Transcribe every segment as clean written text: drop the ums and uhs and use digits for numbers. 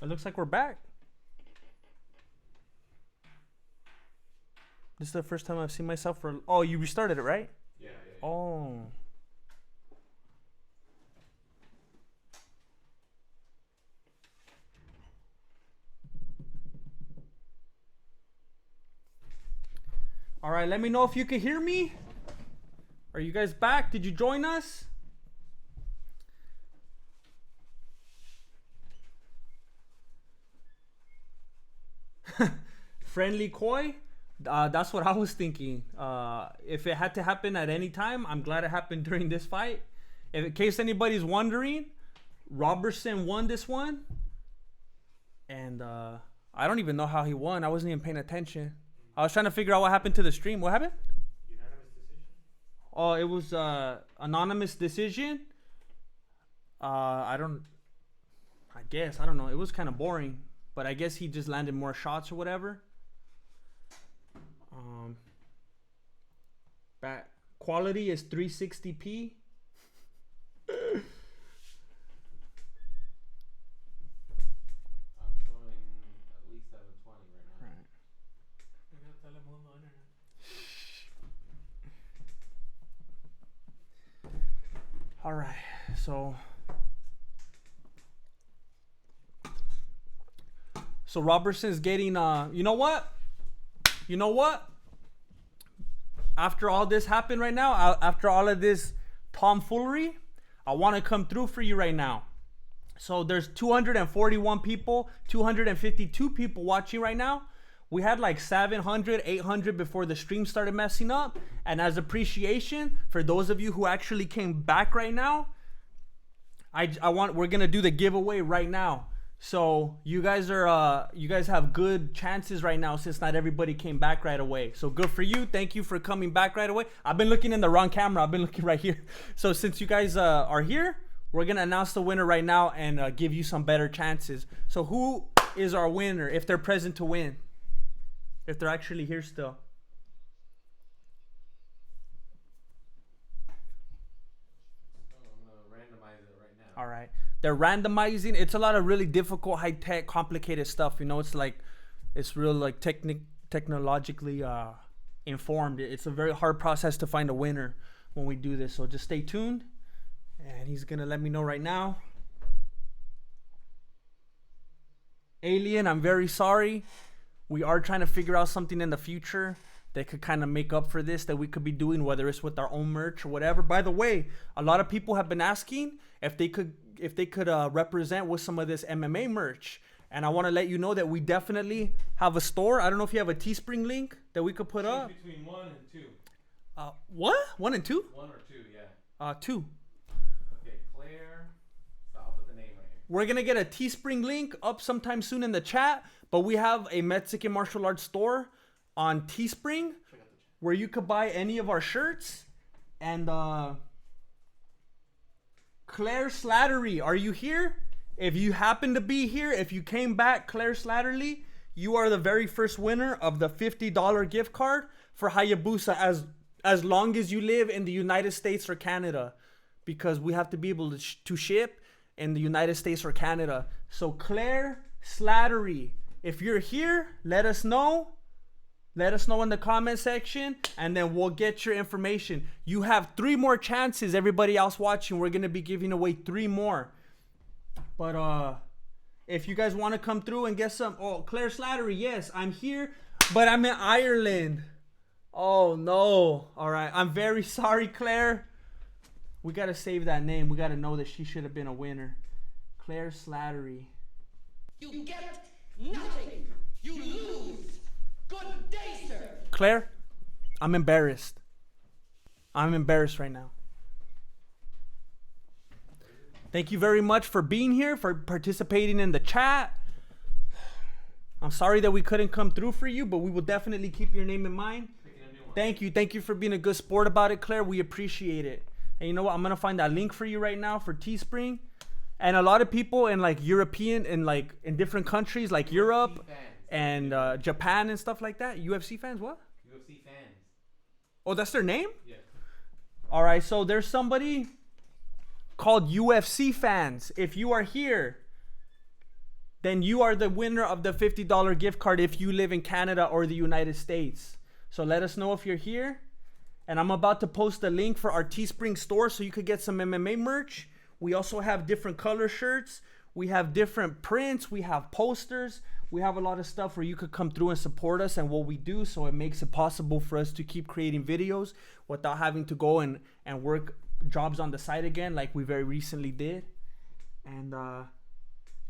It looks like we're back. This is the first time I've seen myself for... Oh, you restarted it, right? Yeah. Oh. All right, let me know if you can hear me. Are you guys back? Did you join us? Friendly Koi? That's what I was thinking. If it had to happen at any time, I'm glad it happened during this fight. If, in case anybody's wondering, Roberson won this one. And I don't even know how he won. I wasn't even paying attention. I was trying to figure out what happened to the stream. What happened? Unanimous decision? Oh, it was anonymous decision. I guess. I don't know. It was kind of boring. But I guess he just landed more shots or whatever. Back quality is 360p. I'm showing at least 720 right now. Right. All right. So Robertson's getting you know what? After all this happened right now, after all of this tomfoolery, I want to come through for you right now. So there's 241 people, 252 people watching right now. We had like 700, 800 before the stream started messing up. And as appreciation for those of you who actually came back right now, we're gonna do the giveaway right now. So you guys have good chances right now since not everybody came back right away. So good for you. Thank you for coming back right away. I've been looking in the wrong camera. I've been looking right here. So since you guys are here, we're going to announce the winner right now and give you some better chances. So who is our winner if they're present to win? If they're actually here still. I'm going to randomize it right now. All right. They're randomizing. It's a lot of really difficult, high-tech, complicated stuff. You know, it's real like technologically informed. It's a very hard process to find a winner when we do this. So just stay tuned. And he's going to let me know right now. Alien, I'm very sorry. We are trying to figure out something in the future that could kind of make up for this that we could be doing, whether it's with our own merch or whatever. By the way, a lot of people have been asking if they could represent with some of this MMA merch. And I want to let you know that we definitely have a store. I don't know if you have a Teespring link that we could put up. Between 1 and 2. What? 1 and 2? 1 or 2, yeah. 2. Okay, Claire. So I'll put the name right here. We're going to get a Teespring link up sometime soon in the chat. But we have a Mexican martial arts store on Teespring where you could buy any of our shirts. And Claire Slattery, are you here? If you happen to be here, if you came back, Claire Slattery, you are the very first winner of the $50 gift card for Hayabusa as long as you live in the United States or Canada, because we have to be able to ship in the United States or Canada. So Claire Slattery, if you're here, let us know. Let us know in the comment section, and then we'll get your information. You have 3 more chances. Everybody else watching, we're going to be giving away 3 more. But if you guys want to come through and get some... Oh, Claire Slattery, yes, I'm here, but I'm in Ireland. Oh, no. All right, I'm very sorry, Claire. We got to save that name. We got to know that she should have been a winner. Claire Slattery. You get nothing. You lose. Good day, sir. Claire, I'm embarrassed. I'm embarrassed right now. Thank you very much for being here, for participating in the chat. I'm sorry that we couldn't come through for you, but we will definitely keep your name in mind. Thank you. Thank you for being a good sport about it, Claire. We appreciate it. And you know what? I'm going to find that link for you right now for Teespring. And a lot of people in like European and like in different countries like Europe and Japan and stuff like that. UFC fans, what? UFC fans. Oh, that's their name? Yeah. All right, so there's somebody called UFC fans. If you are here, then you are the winner of the $50 gift card if you live in Canada or the United States. So let us know if you're here. And I'm about to post a link for our Teespring store so you could get some MMA merch. We also have different color shirts. We have different prints. We have posters. We have a lot of stuff where you could come through and support us and what we do. So it makes it possible for us to keep creating videos without having to go and work jobs on the side again like we very recently did. And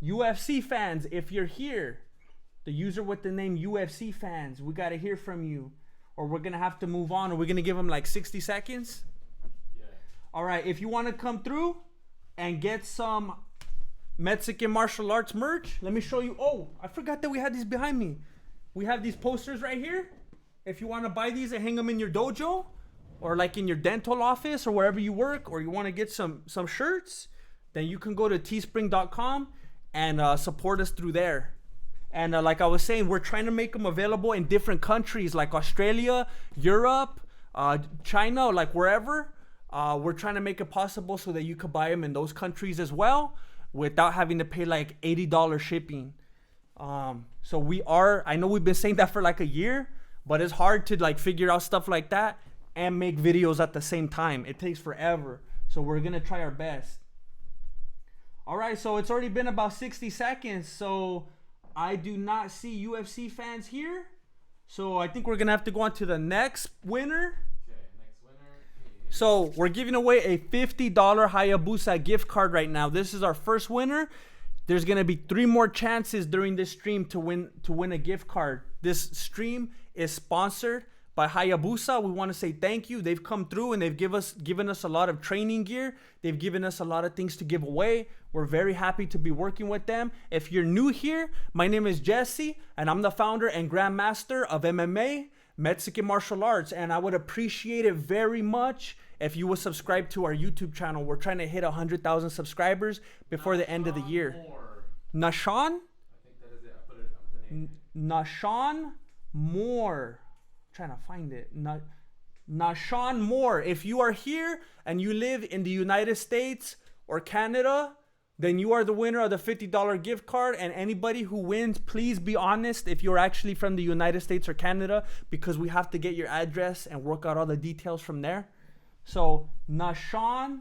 UFC fans, if you're here, the user with the name UFC fans, we got to hear from you. Or we're going to have to move on. Or we're going to give them like 60 seconds. Yeah. All right. If you want to come through and get some Mexican martial arts merch, let me show you. Oh, I forgot that we had these behind me. We have these posters right here. If you want to buy these and hang them in your dojo or like in your dental office or wherever you work, or you want to get some shirts, then you can go to teespring.com and support us through there. And like I was saying, we're trying to make them available in different countries like Australia, Europe, China, like wherever. We're trying to make it possible so that you could buy them in those countries as well without having to pay like $80 shipping. So I know we've been saying that for like a year, but it's hard to like figure out stuff like that and make videos at the same time. It takes forever. So we're going to try our best. All right, so it's already been about 60 seconds. So I do not see UFC fans here. So I think we're going to have to go on to the next winner. Okay, next winner is... So we're giving away a $50 Hayabusa gift card right now. This is our first winner. There's going to be 3 more chances during this stream to win a gift card. This stream is sponsored by Hayabusa. We want to say thank you. They've come through and they've given us a lot of training gear. They've given us a lot of things to give away. We're very happy to be working with them. If you're new here, my name is Jesse and I'm the founder and grandmaster of MMA, Mexican martial arts. And I would appreciate it very much if you would subscribe to our YouTube channel. We're trying to hit 100,000 subscribers before the end of the year. Nashan? I think that is it. I put the name. Nashan Moore. Trying to find it. Nashan Moore. If you are here and you live in the United States or Canada, then you are the winner of the $50 gift card. And anybody who wins, please be honest if you're actually from the United States or Canada, because we have to get your address and work out all the details from there. So Nashan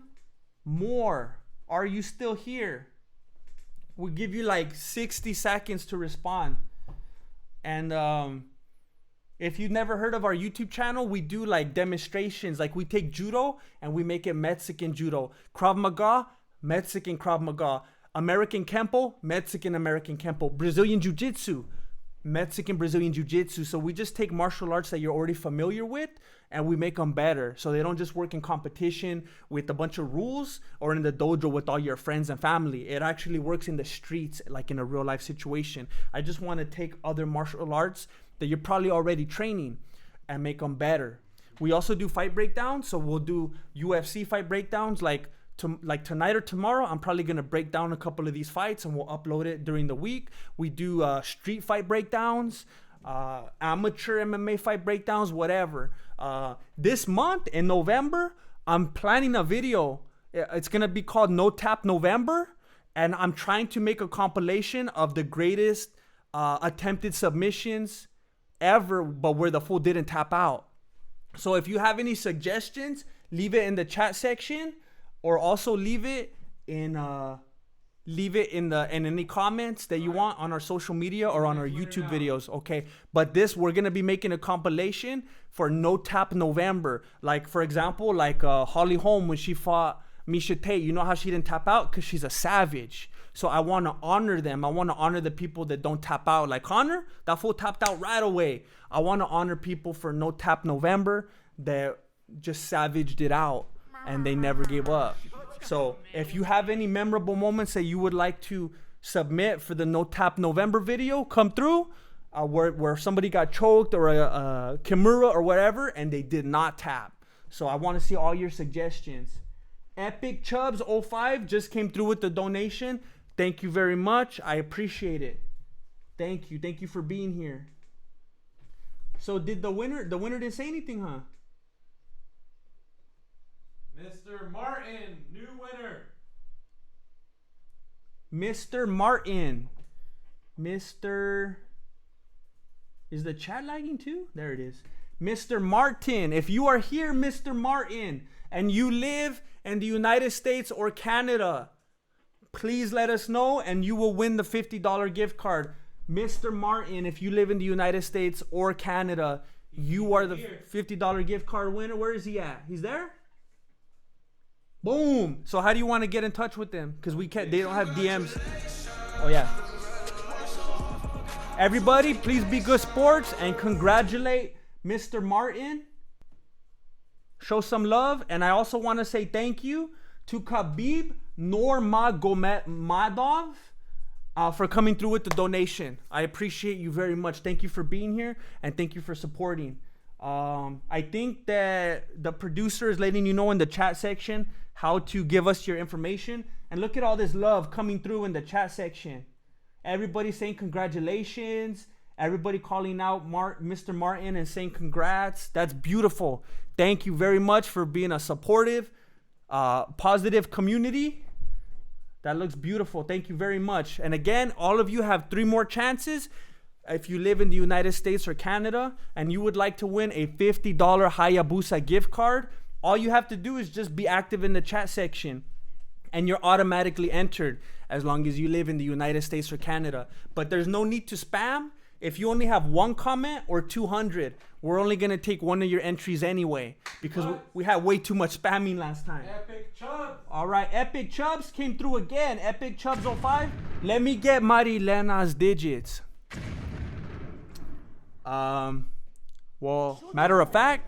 Moore, are you still here? We'll give you like 60 seconds to respond. And if you've never heard of our YouTube channel, we do like demonstrations. Like we take judo and we make it Mexican judo. Krav Maga, Mexican Krav Maga. American Kempo, Mexican American Kempo. Brazilian Jiu-Jitsu, Mexican Brazilian Jiu-Jitsu. So we just take martial arts that you're already familiar with and we make them better. So they don't just work in competition with a bunch of rules or in the dojo with all your friends and family. It actually works in the streets, like in a real life situation. I just want to take other martial arts that you're probably already training and make them better. We also do fight breakdowns. So we'll do UFC fight breakdowns like tonight or tomorrow. I'm probably going to break down a couple of these fights and we'll upload it during the week. We do street fight breakdowns, amateur MMA fight breakdowns, whatever. This month in November, I'm planning a video. It's going to be called No Tap November. And I'm trying to make a compilation of the greatest attempted submissions ever, but where the fool didn't tap out. So if you have any suggestions, leave it in the chat section, or also leave it in any comments that you want on our social media or on our YouTube videos. Okay, but we're gonna be making a compilation for No Tap November. Like for example, like Holly Holm when she fought Miesha Tate, you know how she didn't tap out? Because she's a savage. So I want to honor them. I want to honor the people that don't tap out. Like Connor, that fool tapped out right away. I want to honor people for No Tap November that just savaged it out and they never gave up. So if you have any memorable moments that you would like to submit for the No Tap November video, come through where somebody got choked or a Kimura or whatever and they did not tap. So I want to see all your suggestions. Epic Chubbs 05 just came through with the donation. Thank you very much. I appreciate it. Thank you. Thank you for being here. So did the winner didn't say anything, huh? Mr. Martin, new winner. Mr. Martin. Mr. Is the chat lagging too? There it is. Mr. Martin. If you are here, Mr. Martin, and you live in the United States or Canada, please let us know and you will win the $50 gift card. Mr. Martin, if you live in the United States or Canada, you are the $50 gift card winner. Where is he at? He's there? Boom. So how do you want to get in touch with them? Because they don't have DMs. Oh yeah. Everybody, please be good sports and congratulate Mr. Martin. Show some love. And I also want to say thank you to Khabib Nurmagomedov for coming through with the donation. I appreciate you very much. Thank you for being here and thank you for supporting. I think that the producer is letting you know in the chat section how to give us your information. And look at all this love coming through in the chat section. Everybody saying congratulations. Everybody calling out Mr. Martin and saying congrats. That's beautiful. Thank you very much for being a supportive, positive community. That looks beautiful. Thank you very much. And again, all of you have 3 more chances. If you live in the United States or Canada and you would like to win a $50 Hayabusa gift card, all you have to do is just be active in the chat section and you're automatically entered as long as you live in the United States or Canada. But there's no need to spam. If you only have 1 comment or 200, we're only going to take 1 of your entries anyway because we had way too much spamming last time. Epic Chubbs. All right, Epic Chubbs came through again. Epic Chubbs 05. Let me get Marilena's digits. Well, matter of fact,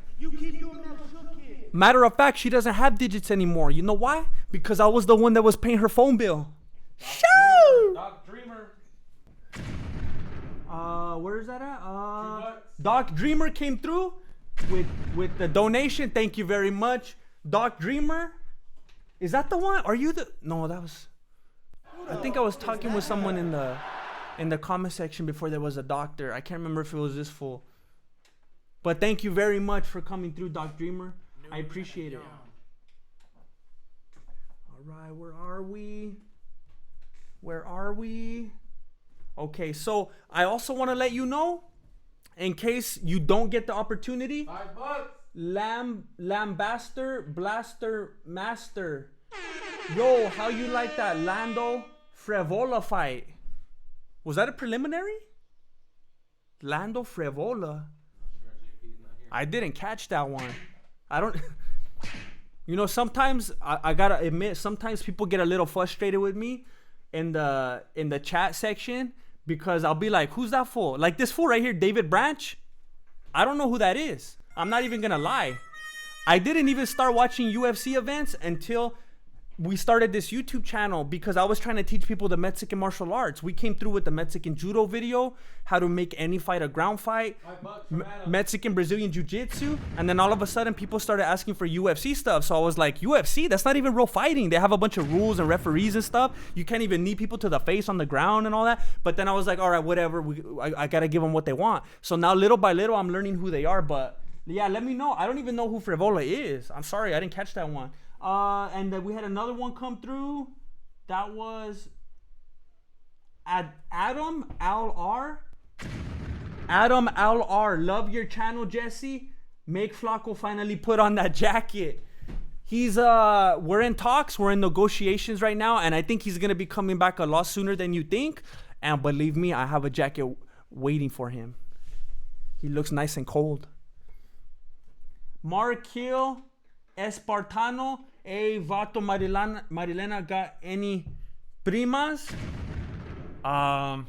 she doesn't have digits anymore. You know why? Because I was the one that was paying her phone bill. Shoo! Doc Dreamer. Where is that at? Doc Dreamer came through with the donation. Thank you very much, Doc Dreamer. Is that the one? Are you the? No, that was. I think I was talking with someone in the comment section before there was a doctor. I can't remember if it was this fool. But thank you very much for coming through, Doc Dreamer. I appreciate it. All right, where are we? Where are we? Okay, so I also want to let you know, in case you don't get the opportunity, $5. Lambaster Blaster Master. Yo, how you like that Lando Frevola fight? Was that a preliminary? Lando Frevola. I didn't catch that one. I don't. You know, sometimes I gotta admit, sometimes people get a little frustrated with me in the chat section because I'll be like, "Who's that fool?" Like this fool right here, David Branch. I don't know who that is. I'm not even gonna lie. I didn't even start watching UFC events until we started this YouTube channel because I was trying to teach people the Mexican martial arts. We came through with the Mexican judo video, how to make any fight a ground fight, Mexican Brazilian jiu-jitsu, and then all of a sudden people started asking for UFC stuff. So I was like, UFC? That's not even real fighting. They have a bunch of rules and referees and stuff. You can't even knee people to the face on the ground and all that. But then I was like, all right, whatever. I got to give them what they want. So now little by little, I'm learning who they are. But yeah, let me know. I don't even know who Frevola is. I'm sorry, I didn't catch that one. And then we had another one come through. That was Adam Al-R. Adam Al-R. Love your channel, Jesse. Make Flacco finally put on that jacket. He's we're in talks, we're in negotiations right now, and I think he's gonna be coming back a lot sooner than you think. And believe me, I have a jacket waiting for him. He looks nice and cold. Marquil Espartano. Hey, VOTO Marilena got any primas? I'm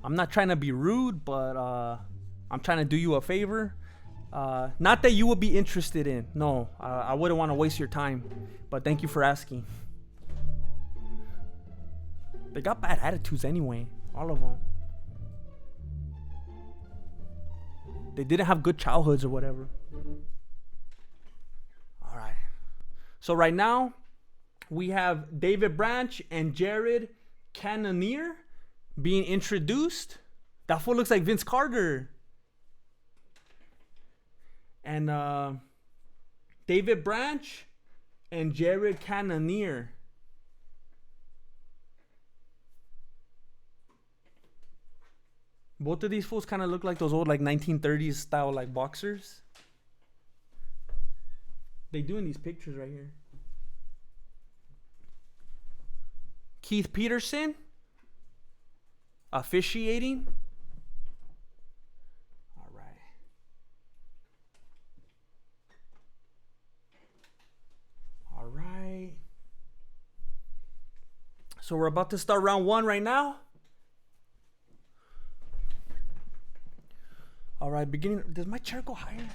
not trying to be rude, but I'm trying to do you a favor. Not that you would be interested in. No, I wouldn't want to waste your time. But thank you for asking. They got bad attitudes anyway. All of them. They didn't have good childhoods or whatever. All right. So right now, we have David Branch and Jared Cannonier being introduced. That fool looks like Vince Carter. And David Branch and Jared Cannonier. Both of these fools kind of look like those old like 1930s style like boxers. They doing these pictures right here. Keith Peterson officiating. All right. All right. So we're about to start round 1 right now. All right, beginning. Does my chair go higher?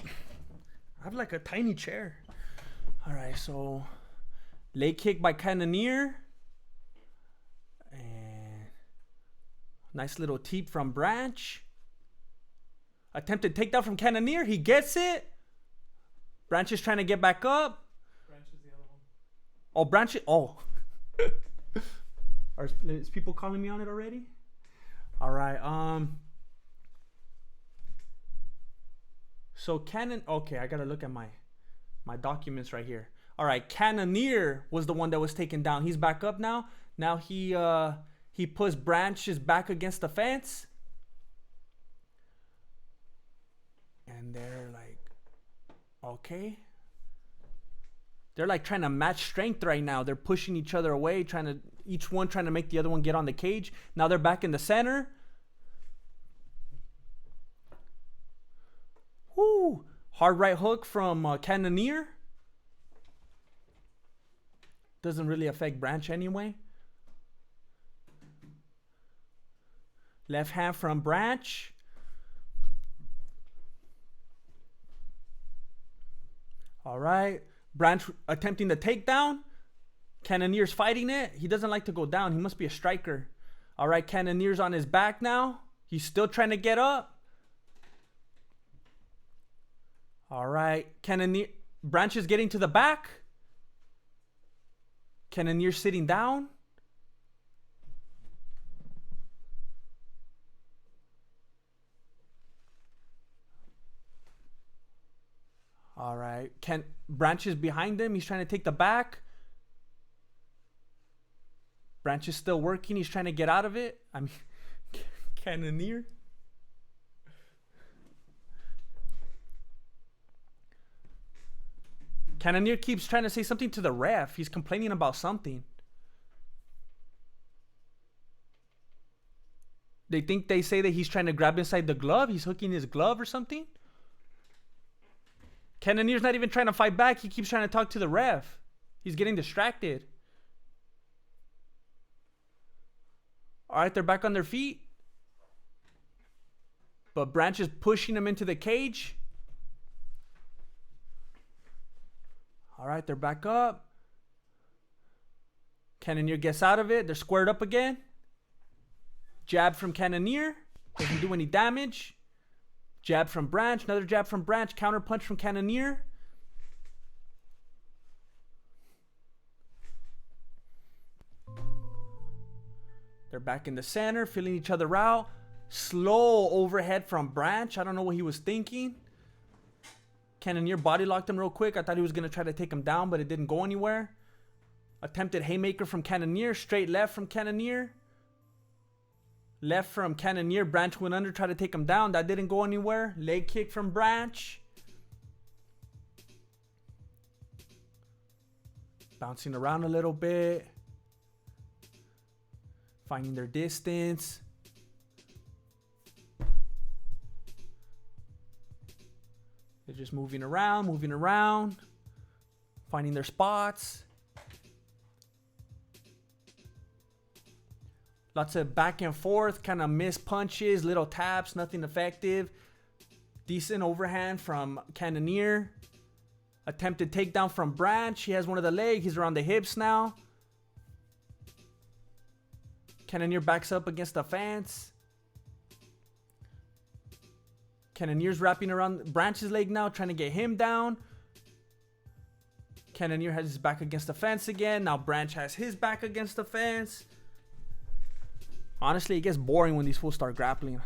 I have like a tiny chair. All right, so leg kick by Cannonier. And nice little teep from Branch. Attempted takedown from Cannonier. He gets it. Branch is trying to get back up. Branch is the other one. Oh, Branch. Oh. Is people calling me on it already? All right. So okay, I gotta look at my documents right here. All right, Cannonier was the one that was taken down. He's back up now. Now he puts Branch's back against the fence, and they're like, okay. They're like trying to match strength right now. They're pushing each other away, each one trying to make the other one get on the cage. Now they're back in the center. Woo! Hard right hook from Cannonier. Doesn't really affect Branch anyway. Left hand from Branch. All right. Branch attempting the takedown. Cannonier's fighting it. He doesn't like to go down. He must be a striker. All right, Cannonier's on his back now. He's still trying to get up. All right, Branch is getting to the back. Cannonier sitting down. All right, Branch is behind him. He's trying to take the back. Branch is still working. He's trying to get out of it. I mean, Cannonier. Cannonier keeps trying to say something to the ref. He's complaining about something. They say that he's trying to grab inside the glove. He's hooking his glove or something. Cannonier's not even trying to fight back. He keeps trying to talk to the ref. He's getting distracted. All right, they're back on their feet. But Branch is pushing him into the cage. All right, they're back up. Cannonier gets out of it. They're squared up again. Jab from Cannonier. Doesn't do any damage. Jab from Branch. Another jab from Branch. Counter punch from Cannonier. They're back in the center, feeling each other out. Slow overhead from Branch. I don't know what he was thinking. Cannonier body locked him real quick. I thought he was going to try to take him down, but it didn't go anywhere. Attempted haymaker from Cannonier. Straight left from Cannonier. Left from Cannonier. Branch went under, tried to take him down. That didn't go anywhere. Leg kick from Branch. Bouncing around a little bit. Finding their distance. They're just moving around. Finding their spots. Lots of back and forth, kind of missed punches, little taps, nothing effective. Decent overhand from Cannonier. Attempted takedown from Branch. He has one of the leg. He's around the hips now. Cannonier backs up against the fence. Cannonier's wrapping around Branch's leg now, trying to get him down. Cannonier has his back against the fence again. Now Branch has his back against the fence. Honestly, it gets boring when these fools start grappling.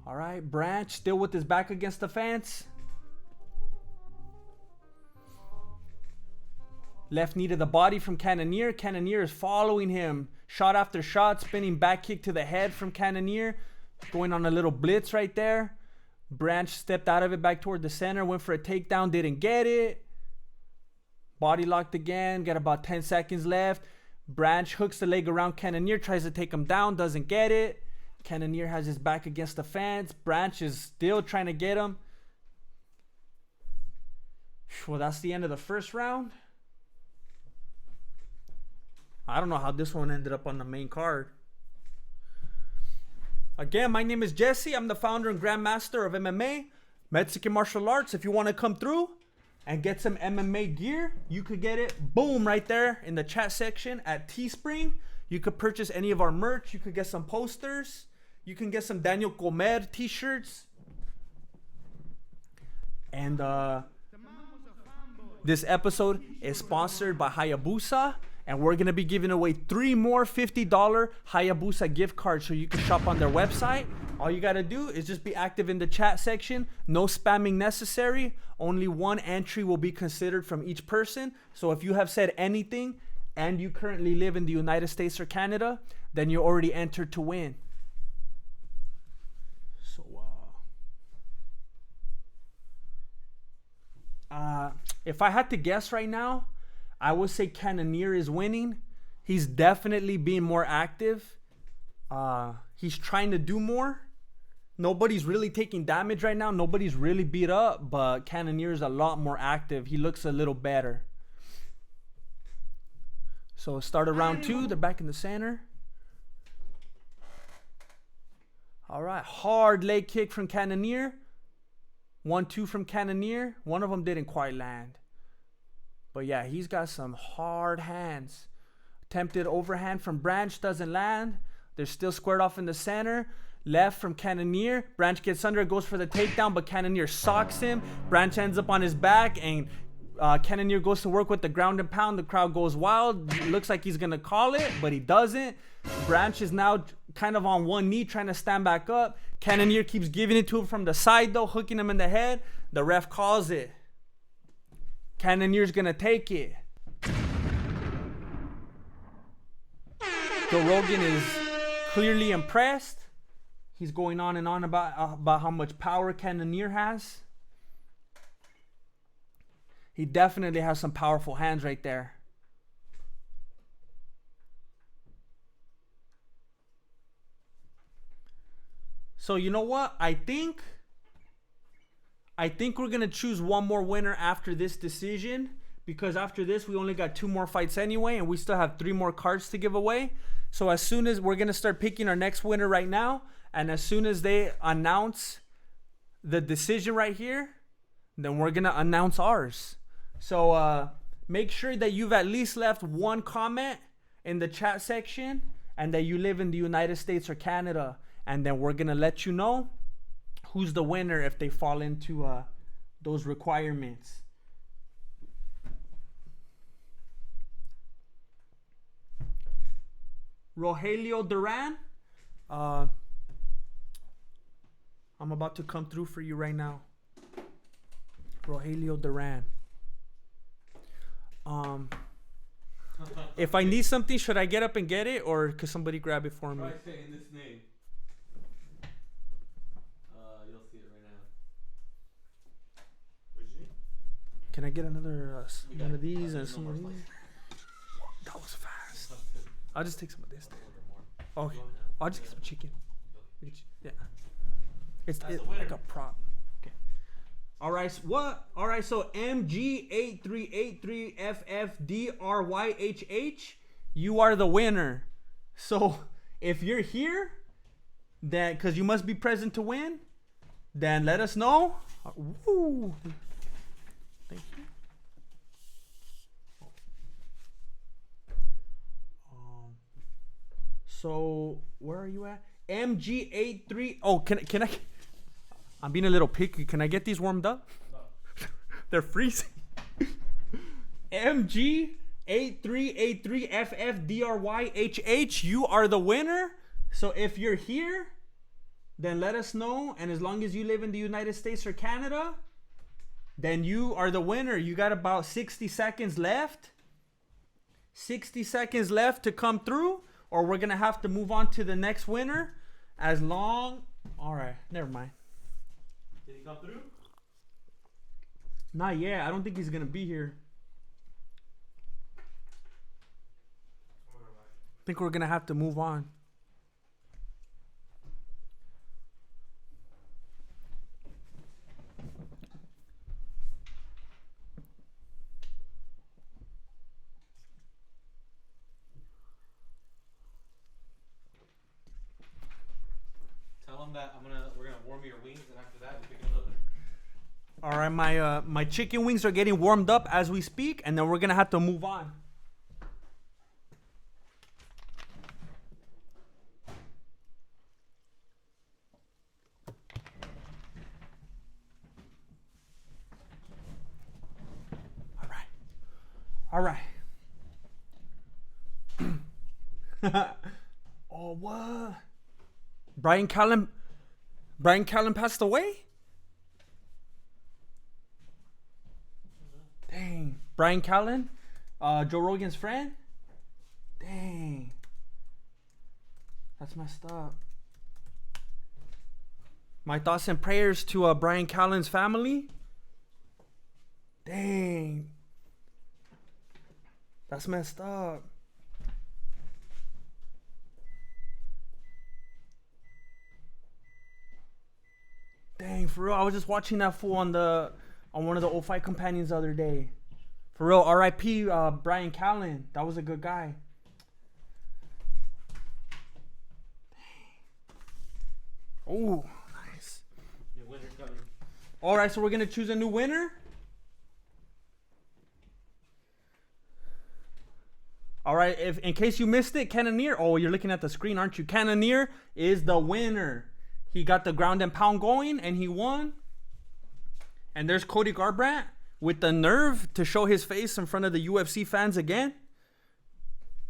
All right, Branch still with his back against the fence. Left knee to the body from Cannonier. Cannonier is following him. Shot after shot. Spinning back kick to the head from Cannonier. Going on a little blitz right there. Branch stepped out of it back toward the center. Went for a takedown. Didn't get it. Body locked again. Got about 10 seconds left. Branch hooks the leg around Cannonier. Tries to take him down. Doesn't get it. Cannonier has his back against the fence. Branch is still trying to get him. Well, that's the end of the first round. I don't know how this one ended up on the main card. Again, my name is Jesse. I'm the founder and grandmaster of MMA, Mexican martial arts. If you want to come through and get some MMA gear, you could get it, boom, right there in the chat section at Teespring. You could purchase any of our merch. You could get some posters. You can get some Daniel Cormier t-shirts. And this episode is sponsored by Hayabusa. And we're going to be giving away 3 more $50 Hayabusa gift cards so you can shop on their website. All you got to do is just be active in the chat section. No spamming necessary. Only 1 entry will be considered from each person. So if you have said anything and you currently live in the United States or Canada, then you're already entered to win. So, if I had to guess right now, I would say Cannonier is winning. He's definitely being more active. He's trying to do more. Nobody's really taking damage right now. Nobody's really beat up, but Cannonier is a lot more active. He looks a little better. So start of round 2. They're back in the center. All right. Hard leg kick from Cannonier. 1-2 from Cannonier. One of them didn't quite land. But yeah, he's got some hard hands. Attempted overhand from Branch doesn't land. They're still squared off in the center. Left from Cannonier. Branch gets under, goes for the takedown, but Cannonier socks him. Branch ends up on his back, and Cannonier goes to work with the ground and pound. The crowd goes wild. Looks like he's going to call it, but he doesn't. Branch is now kind of on one knee trying to stand back up. Cannonier keeps giving it to him from the side, though, hooking him in the head. The ref calls it. Cannonier's going to take it. Joe Rogan is clearly impressed. He's going on and on about how much power Cannonier has. He definitely has some powerful hands right there. So you know what? I think we're going to choose one more winner after this decision, because after this we only got 2 more fights anyway, and we still have 3 more cards to give away. So as soon as we're going to start picking our next winner right now, and as soon as they announce the decision right here, then we're going to announce ours. So make sure that you've at least left 1 comment in the chat section and that you live in the United States or Canada, and then we're going to let you know who's the winner if they fall into those requirements. Rogelio Duran, I'm about to come through for you right now. Rogelio Duran. If I need something, should I get up and get it, or could somebody grab it for me? Try saying this name. You'll see it right now. What'd you need? Can I get another one of these and some of these? That was fast. I'll just take some of this. Okay. I'll just get some chicken. Yeah. It's like a prop. Okay. All right. What? All right. So MG8383FFDRYHH, you are the winner. So if you're here, then because you must be present to win, then let us know. Woo. Thank you. So where are you at? MG83. Oh, can I? I'm being a little picky. Can I get these warmed up? No. They're freezing. MG8383FFDRYHH. You are the winner. So if you're here, then let us know. And as long as you live in the United States or Canada, then you are the winner. You got about 60 seconds left. 60 seconds left to come through, or we're going to have to move on to the next winner. As long... All right, never mind. Did he come through? Not yet. I don't think he's going to be here. I think we're going to have to move on. Tell him that we're gonna warm your wings, and after that, we pick another. All right, my chicken wings are getting warmed up as we speak, and then we're going to have to move on. All right. Oh, what? Brian Callen passed away? Dang. Brian Callen? Joe Rogan's friend? Dang. That's messed up. My thoughts and prayers to Brian Callen's family. Dang. That's messed up. Dang, for real. I was just watching that fool on one of the old Fight Companions the other day. For real, R.I.P. Brian Callen. That was a good guy. Oh, nice. Your winner's coming. All right, so we're gonna choose a new winner. All right, if in case you missed it, Cannonier. Oh, you're looking at the screen, aren't you? Cannonier is the winner. He got the ground and pound going, and he won. And there's Cody Garbrandt with the nerve to show his face in front of the UFC fans again.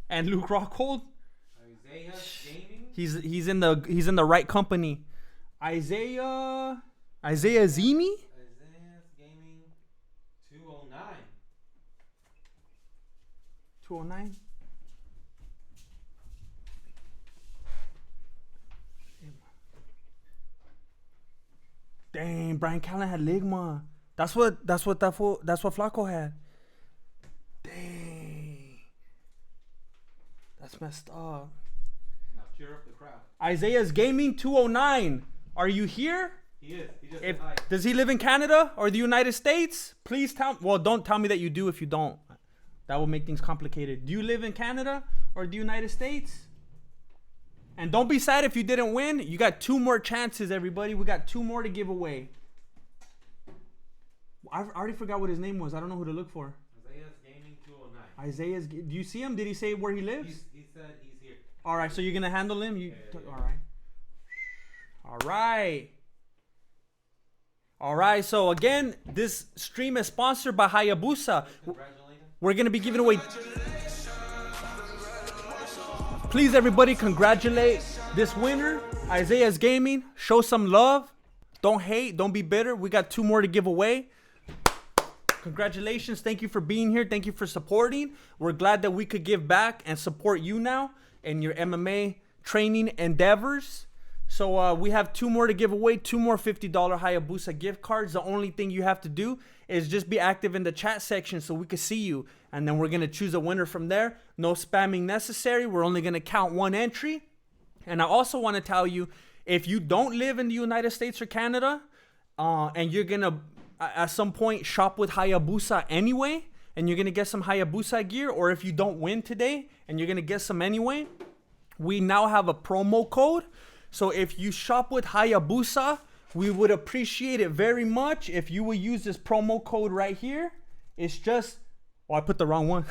And Luke Rockhold. Isaiah Gaming. He's in the right company. Isaiah Zimi. Isaiah's Gaming 209. 209. Dang, Brian Callen had Ligma. That's what Flacco had. Dang. That's messed up. Now cheer up the crowd. Isaiah's Gaming 209. Are you here? He is. He just said hi. Does he live in Canada or the United States? Please tell. Well, don't tell me that you do if you don't. That will make things complicated. Do you live in Canada or the United States? And don't be sad if you didn't win. You got 2 more chances, everybody. We got 2 more to give away. I already forgot what his name was. I don't know who to look for. Isaiah's Gaming 209. Do you see him? Did he say where he lives? He said he's here. All right, so you're going to handle him? Yeah. All right. All right. All right, so again, this stream is sponsored by Hayabusa. We're going to be giving away... Please, everybody, congratulate this winner, Isaiah's Gaming. Show some love. Don't hate. Don't be bitter. We got 2 more to give away. Congratulations. Thank you for being here. Thank you for supporting. We're glad that we could give back and support you now in your MMA training endeavors. So we have 2 more to give away, 2 more $50 Hayabusa gift cards. The only thing you have to do is just be active in the chat section so we can see you. And then we're going to choose a winner from there. No spamming necessary. We're only going to count 1 entry. And I also want to tell you, if you don't live in the United States or Canada, and you're going to, at some point, shop with Hayabusa anyway, and you're going to get some Hayabusa gear, or if you don't win today and you're going to get some anyway, we now have a promo code. So if you shop with Hayabusa, we would appreciate it very much if you will use this promo code right here. It's just, oh, I put the wrong one.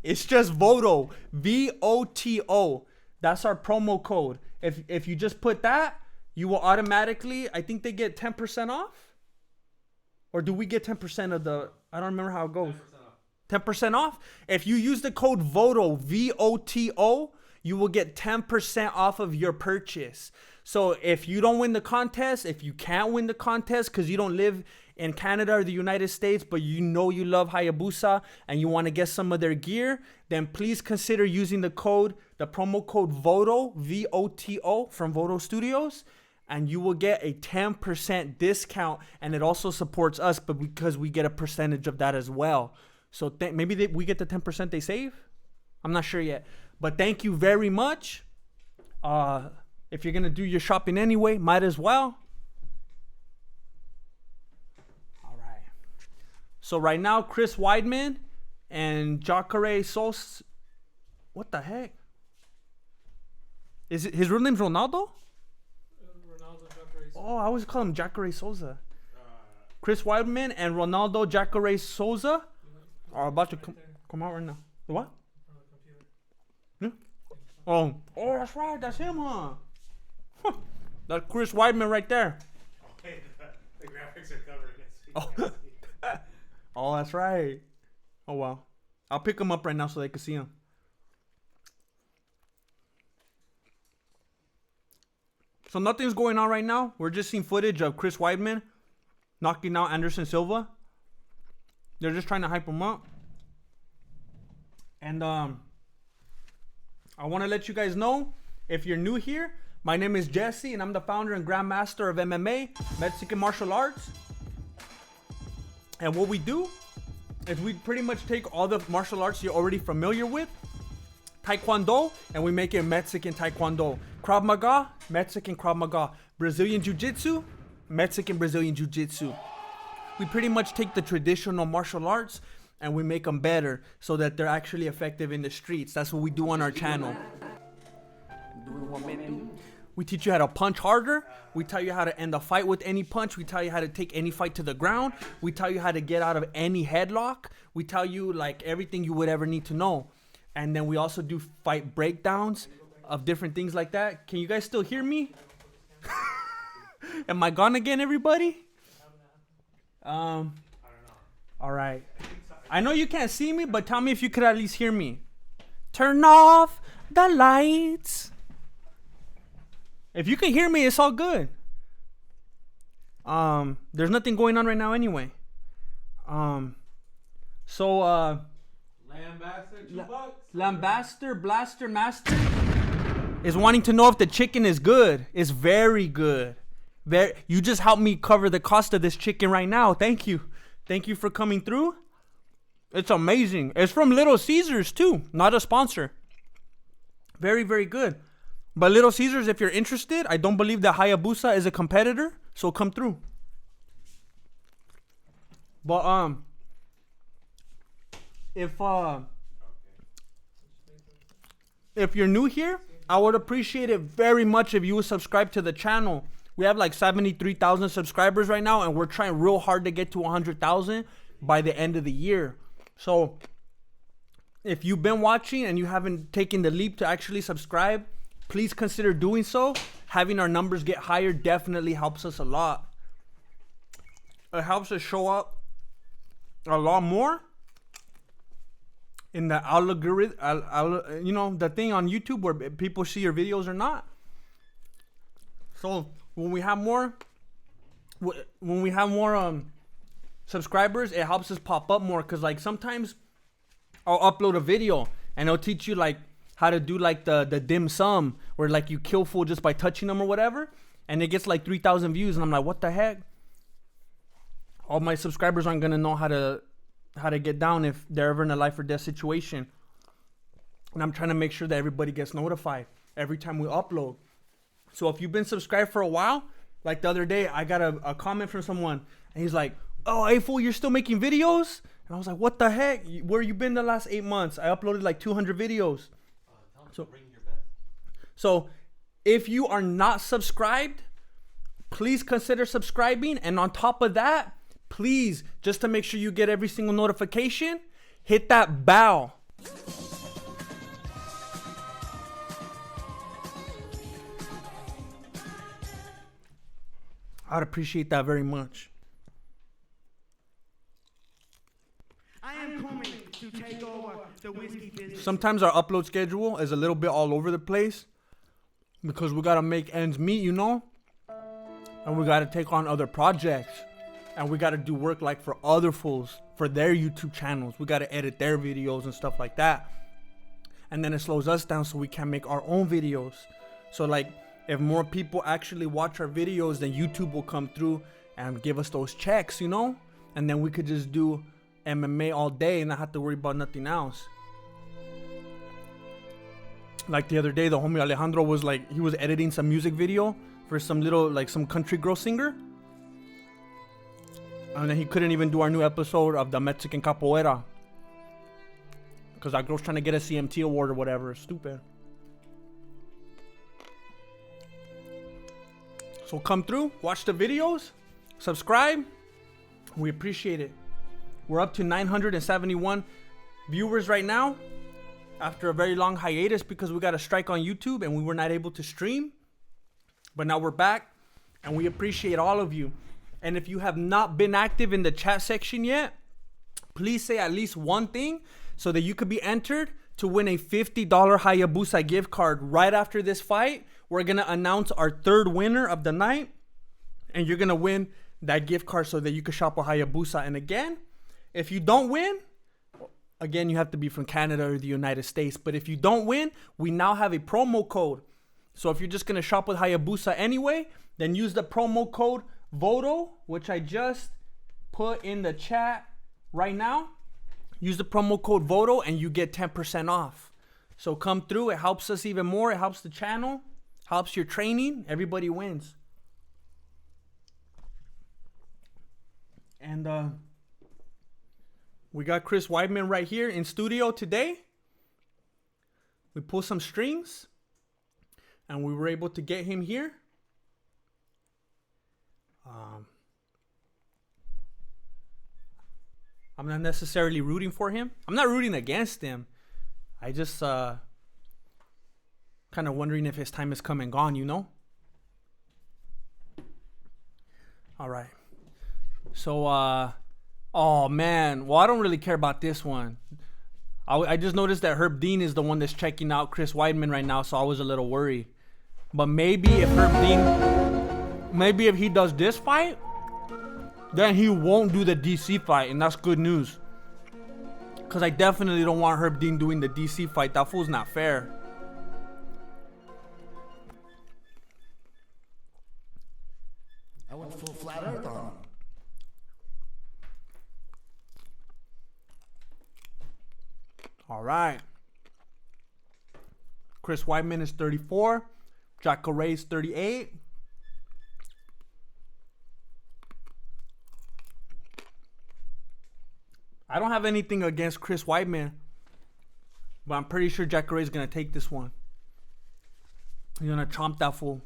It's just VOTO, VOTO. That's our promo code. If you just put that, you will automatically, I think they get 10% off. Or do we get 10% of the, I don't remember how it goes. 10% off. If you use the code VOTO, VOTO, you will get 10% off of your purchase. So if you don't win the contest, if you can't win the contest because you don't live in Canada or the United States, but you know you love Hayabusa and you want to get some of their gear, then please consider using the promo code VOTO, VOTO from VOTO Studios, and you will get a 10% discount, and it also supports us, but because we get a percentage of that as well. So maybe we get the 10% they save? I'm not sure yet. But thank you very much. If you're going to do your shopping anyway, might as well. All right. So right now, Chris Weidman and Jacare Souza. What the heck? Is it his real name's Ronaldo? Oh, I always call him Jacare Souza. Chris Weidman and Ronaldo Jacare Souza are about to come out right now. What? Yeah? Oh, that's right. That's him, huh? That's Chris Weidman right there. Okay, the graphics are covering it. So Oh, that's right. Oh, wow. I'll pick him up right now so they can see him. So nothing's going on right now. We're just seeing footage of Chris Weidman knocking out Anderson Silva. They're just trying to hype him up. And I want to let you guys know, if you're new here, my name is Jesse, and I'm the founder and grandmaster of MMA, Mexican martial arts. And what we do is we pretty much take all the martial arts you're already familiar with, Taekwondo, and we make it Mexican Taekwondo. Krav Maga, Mexican Krav Maga. Brazilian Jiu-Jitsu, Mexican Brazilian Jiu-Jitsu. We pretty much take the traditional martial arts and we make them better so that they're actually effective in the streets. That's what we do on our channel. We teach you how to punch harder. We tell you how to end a fight with any punch. We tell you how to take any fight to the ground. We tell you how to get out of any headlock. We tell you like everything you would ever need to know. And then we also do fight breakdowns of different things like that. Can you guys still hear me? Am I gone again, everybody? All right. I know you can't see me, but tell me if you could at least hear me. Turn off the lights. If you can hear me, it's all good. There's nothing going on right now anyway. Lambaster Blaster Master is wanting to know if the chicken is good. It's very good. You just helped me cover the cost of this chicken right now. Thank you. Thank you for coming through. It's amazing. It's from Little Caesars too. Not a sponsor. Very, very good. But Little Caesars, if you're interested, I don't believe that Hayabusa is a competitor. So come through. But if you're new here, I would appreciate it very much if you would subscribe to the channel. We have like 73,000 subscribers right now, and we're trying real hard to get to 100,000 by the end of the year. So if you've been watching and you haven't taken the leap to actually subscribe, please consider doing so. Having our numbers get higher definitely helps us a lot. It helps us show up a lot more in the algorithm, the thing on YouTube where people see your videos or not. So when we have more subscribers, it helps us pop up more. Cause like sometimes I'll upload a video and it'll teach you like how to do like the dim sum where like you kill fool just by touching them or whatever, and it gets like 3,000 views, and I'm like, what the heck? All my subscribers aren't gonna know how to get down if they're ever in a life or death situation. And I'm trying to make sure that everybody gets notified every time we upload. So if you've been subscribed for a while, like the other day, I got a comment from someone, and he's like, oh, hey fool, you're still making videos? And I was like, what the heck? Where you been the last 8 months? I uploaded like 200 videos. So if you are not subscribed, please consider subscribing. And on top of that, please, just to make sure you get every single notification, hit that bell. I'd appreciate that very much. I am coming to take over the whiskey business. Sometimes our upload schedule is a little bit all over the place because we gotta make ends meet, you know? And we gotta take on other projects. And we gotta do work like for other fools, for their YouTube channels. We gotta edit their videos and stuff like that. And then it slows us down so we can make our own videos. So like, if more people actually watch our videos, then YouTube will come through and give us those checks, you know? And then we could just do MMA all day and not have to worry about nothing else. Like the other day, the homie Alejandro was like, he was editing some music video for some little, like some country girl singer. And then he couldn't even do our new episode of the Mexican Capoeira. Because that girl's trying to get a CMT award or whatever. Stupid. So come through, watch the videos, subscribe. We appreciate it. We're up to 971 viewers right now. After a very long hiatus because we got a strike on YouTube and we were not able to stream. But now we're back and we appreciate all of you. And if you have not been active in the chat section yet, please say at least one thing so that you could be entered to win a $50 Hayabusa gift card. Right after this fight, we're going to announce our third winner of the night. And you're going to win that gift card so that you can shop with Hayabusa. And again, if you don't win, again, you have to be from Canada or the United States. But if you don't win, we now have a promo code. So if you're just going to shop with Hayabusa anyway, then use the promo code VOTO, which I just put in the chat right now. Use the promo code VOTO and you get 10% off. So come through. It helps us even more. It helps the channel. Helps your training. Everybody wins. And we got Chris Weidman right here in studio today. We pulled some strings and we were able to get him here. I'm not necessarily rooting for him. I'm not rooting against him. I just kind of wondering if his time has come and gone, you know? All right. So, oh man. Well, I don't really care about this one. I just noticed that Herb Dean is the one that's checking out Chris Weidman right now, so I was a little worried. But maybe if he does this fight, then he won't do the DC fight, and that's good news. Because I definitely don't want Herb Dean doing the DC fight. That fool's not fair. I went full flat earth on him. All right. Chris Weidman is 34. Jacare is 38. I don't have anything against Chris Weidman, but I'm pretty sure Jacare is going to take this one. He's going to chomp that fool.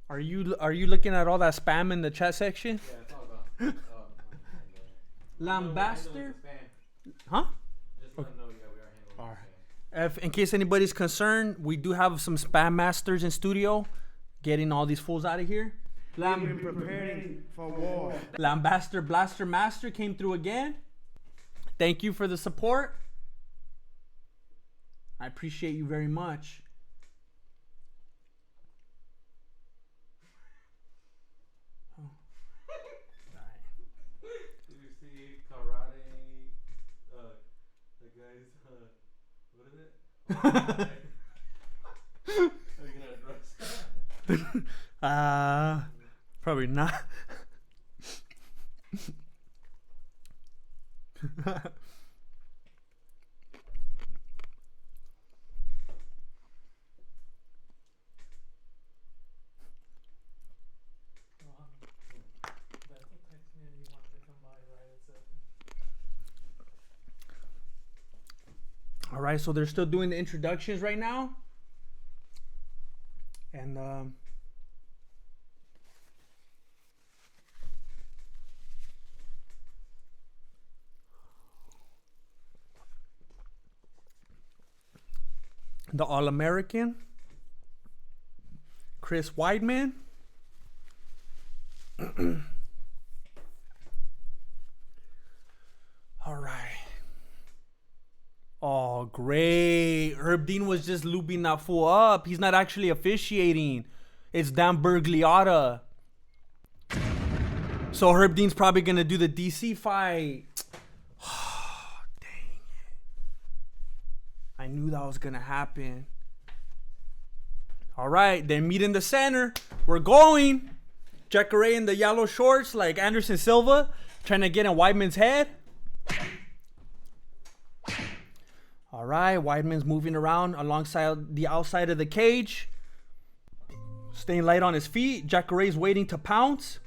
Are you looking at all that spam in the chat section? Yeah, it's all gone. Lambaster? Huh? Just let them know, yeah, we are handling All right. spam. In case anybody's concerned, we do have some spam masters in studio getting all these fools out of here. Preparing for war. Lambaster Blaster Master came through again. Thank you for the support. I appreciate you very much. Did you see karate? The guy's what is it? Are you gonna address? Probably not. All right, so they're still doing the introductions right now. And the All-American, Chris Weidman. All right. Oh, great. Herb Dean was just lubing that fool up. He's not actually officiating. It's Dan Bergliotta. So Herb Dean's probably going to do the DC fight. Oh, dang it. I knew that was going to happen. All right, they meet in the center. We're going. Jacare in the yellow shorts like Anderson Silva, trying to get in Weidman's head. All right, Weidman's moving around alongside the outside of the cage. Staying light on his feet. Jacare's waiting to pounce.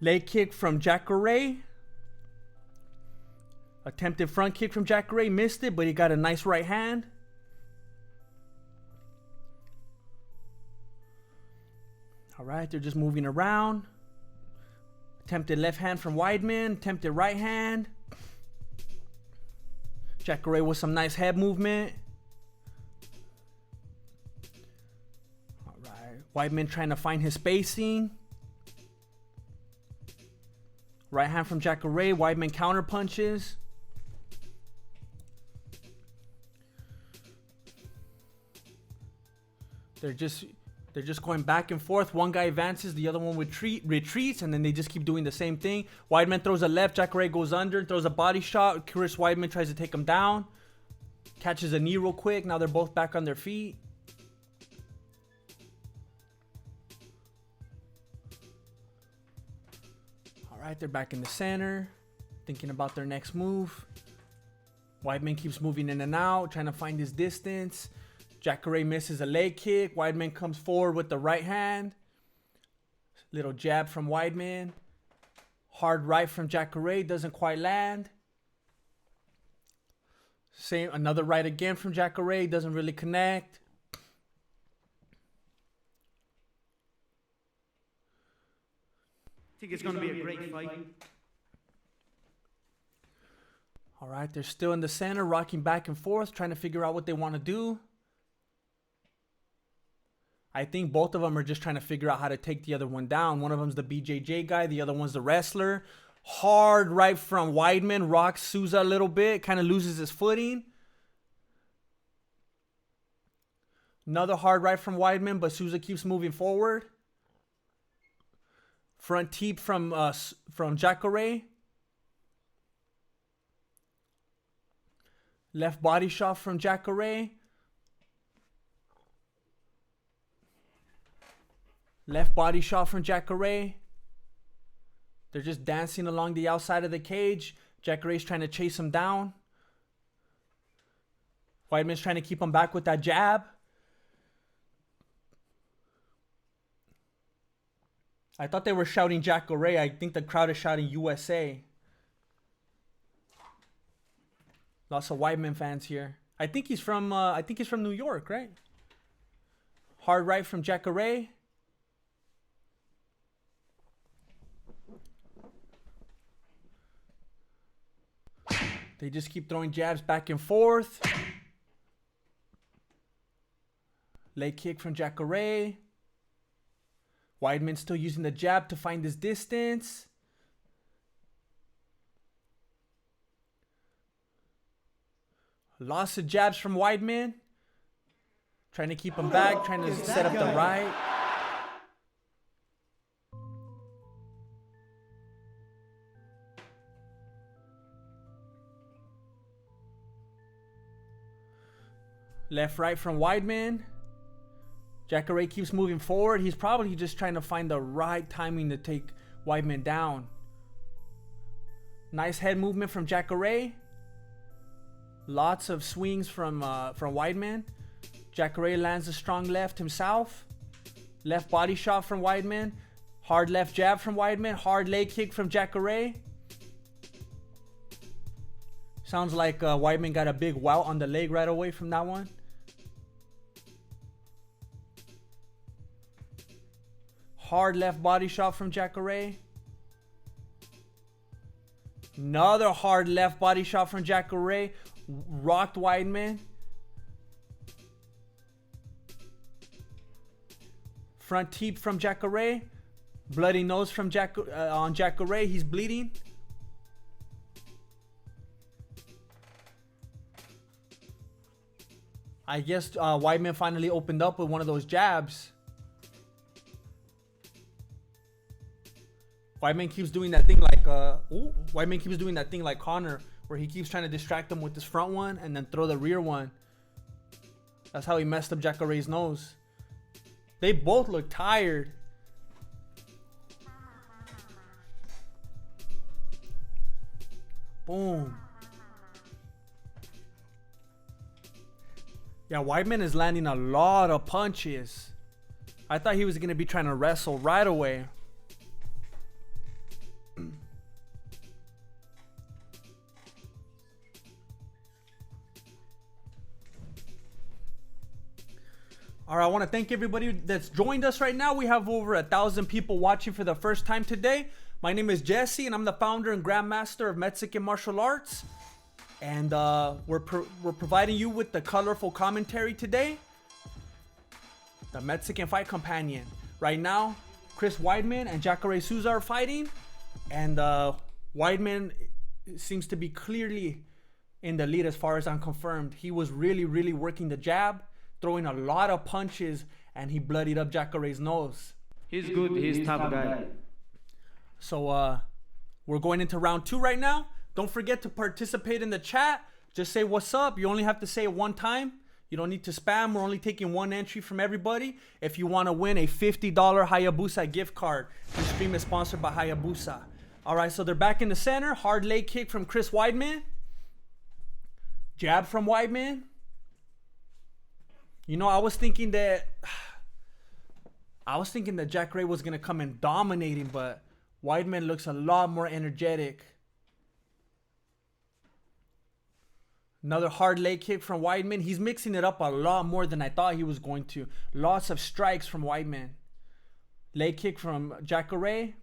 Leg kick from Jacare. Attempted front kick from Jacare. Missed it, but he got a nice right hand. All right, they're just moving around. Attempted left hand from Weidman. Attempted right hand. Jacare with some nice head movement. All right. Weidman trying to find his spacing. Right hand from Jacare. Weidman counter punches. They're just going back and forth. One guy advances, the other one retreats, and then they just keep doing the same thing. Weidman throws a left, Jacare goes under, throws a body shot. Chris Weidman tries to take him down. Catches a knee real quick. Now they're both back on their feet. All right, they're back in the center, thinking about their next move. Weidman keeps moving in and out, trying to find his distance. Jacare misses a leg kick. Weidman comes forward with the right hand. Little jab from Weidman. Hard right from Jacare. Doesn't quite land. Same, another right again from Jacare. Doesn't really connect. I think it's going to be a great fight. All right, they're still in the center, rocking back and forth, trying to figure out what they want to do. I think both of them are just trying to figure out how to take the other one down. One of them's the BJJ guy. The other one's the wrestler. Hard right from Weidman. Rocks Souza a little bit. Kind of loses his footing. Another hard right from Weidman, but Souza keeps moving forward. Front teep from Jacare. Left body shot from Jacare. Left body shot from Jacare. They're just dancing along the outside of the cage. Jacare's trying to chase him down. Weidman's trying to keep him back with that jab. I thought they were shouting Jacare. I think the crowd is shouting USA. Lots of Weidman fans here. I think he's from New York, right? Hard right from Jacare. They just keep throwing jabs back and forth. Leg kick from Jacare. Weidman still using the jab to find his distance. Lots of jabs from Weidman. Trying to keep him back, trying to set up the right. Left, right from Weidman. Jacare keeps moving forward. He's probably just trying to find the right timing to take Weidman down. Nice head movement from Jacare. Lots of swings from Weidman. Jacare lands a strong left himself. Left body shot from Weidman. Hard left jab from Weidman. Hard leg kick from Jacare. Sounds like Weidman got a big wout on the leg right away from that one. Hard left body shot from Jacare. Another hard left body shot from Jacare. Rocked Weidman. Front teep from Jacare. Bloody nose from on Jacare. He's bleeding. I guess Weidman finally opened up with one of those jabs. Weidman keeps doing that thing like Weidman keeps doing that thing like Connor, where he keeps trying to distract him with this front one and then throw the rear one. That's how he messed up Jacare's nose. They both look tired. Boom. Yeah, Weidman is landing a lot of punches. I thought he was going to be trying to wrestle right away. All right, I want to thank everybody that's joined us right now. We have over 1,000 people watching for the first time today. My name is Jesse, and I'm the founder and grandmaster of Mexican martial arts. And we're providing you with the colorful commentary today. The Mexican Fight Companion. Right now, Chris Weidman and Jacare Souza are fighting. And Weidman seems to be clearly in the lead as far as I'm confirmed. He was really, really working the jab, throwing a lot of punches, and he bloodied up Jacare's nose. He's good. He's top guy. So we're going into round 2 right now. Don't forget to participate in the chat. Just say what's up. You only have to say it one time. You don't need to spam. We're only taking one entry from everybody. If you want to win a $50 Hayabusa gift card. The stream is sponsored by Hayabusa. All right, so they're back in the center. Hard leg kick from Chris Weidman. Jab from Weidman. You know, I was thinking that Jacare was going to come in dominating, but Weidman looks a lot more energetic. Another hard leg kick from Weidman. He's mixing it up a lot more than I thought he was going to. Lots of strikes from Weidman. Leg kick from Jacare.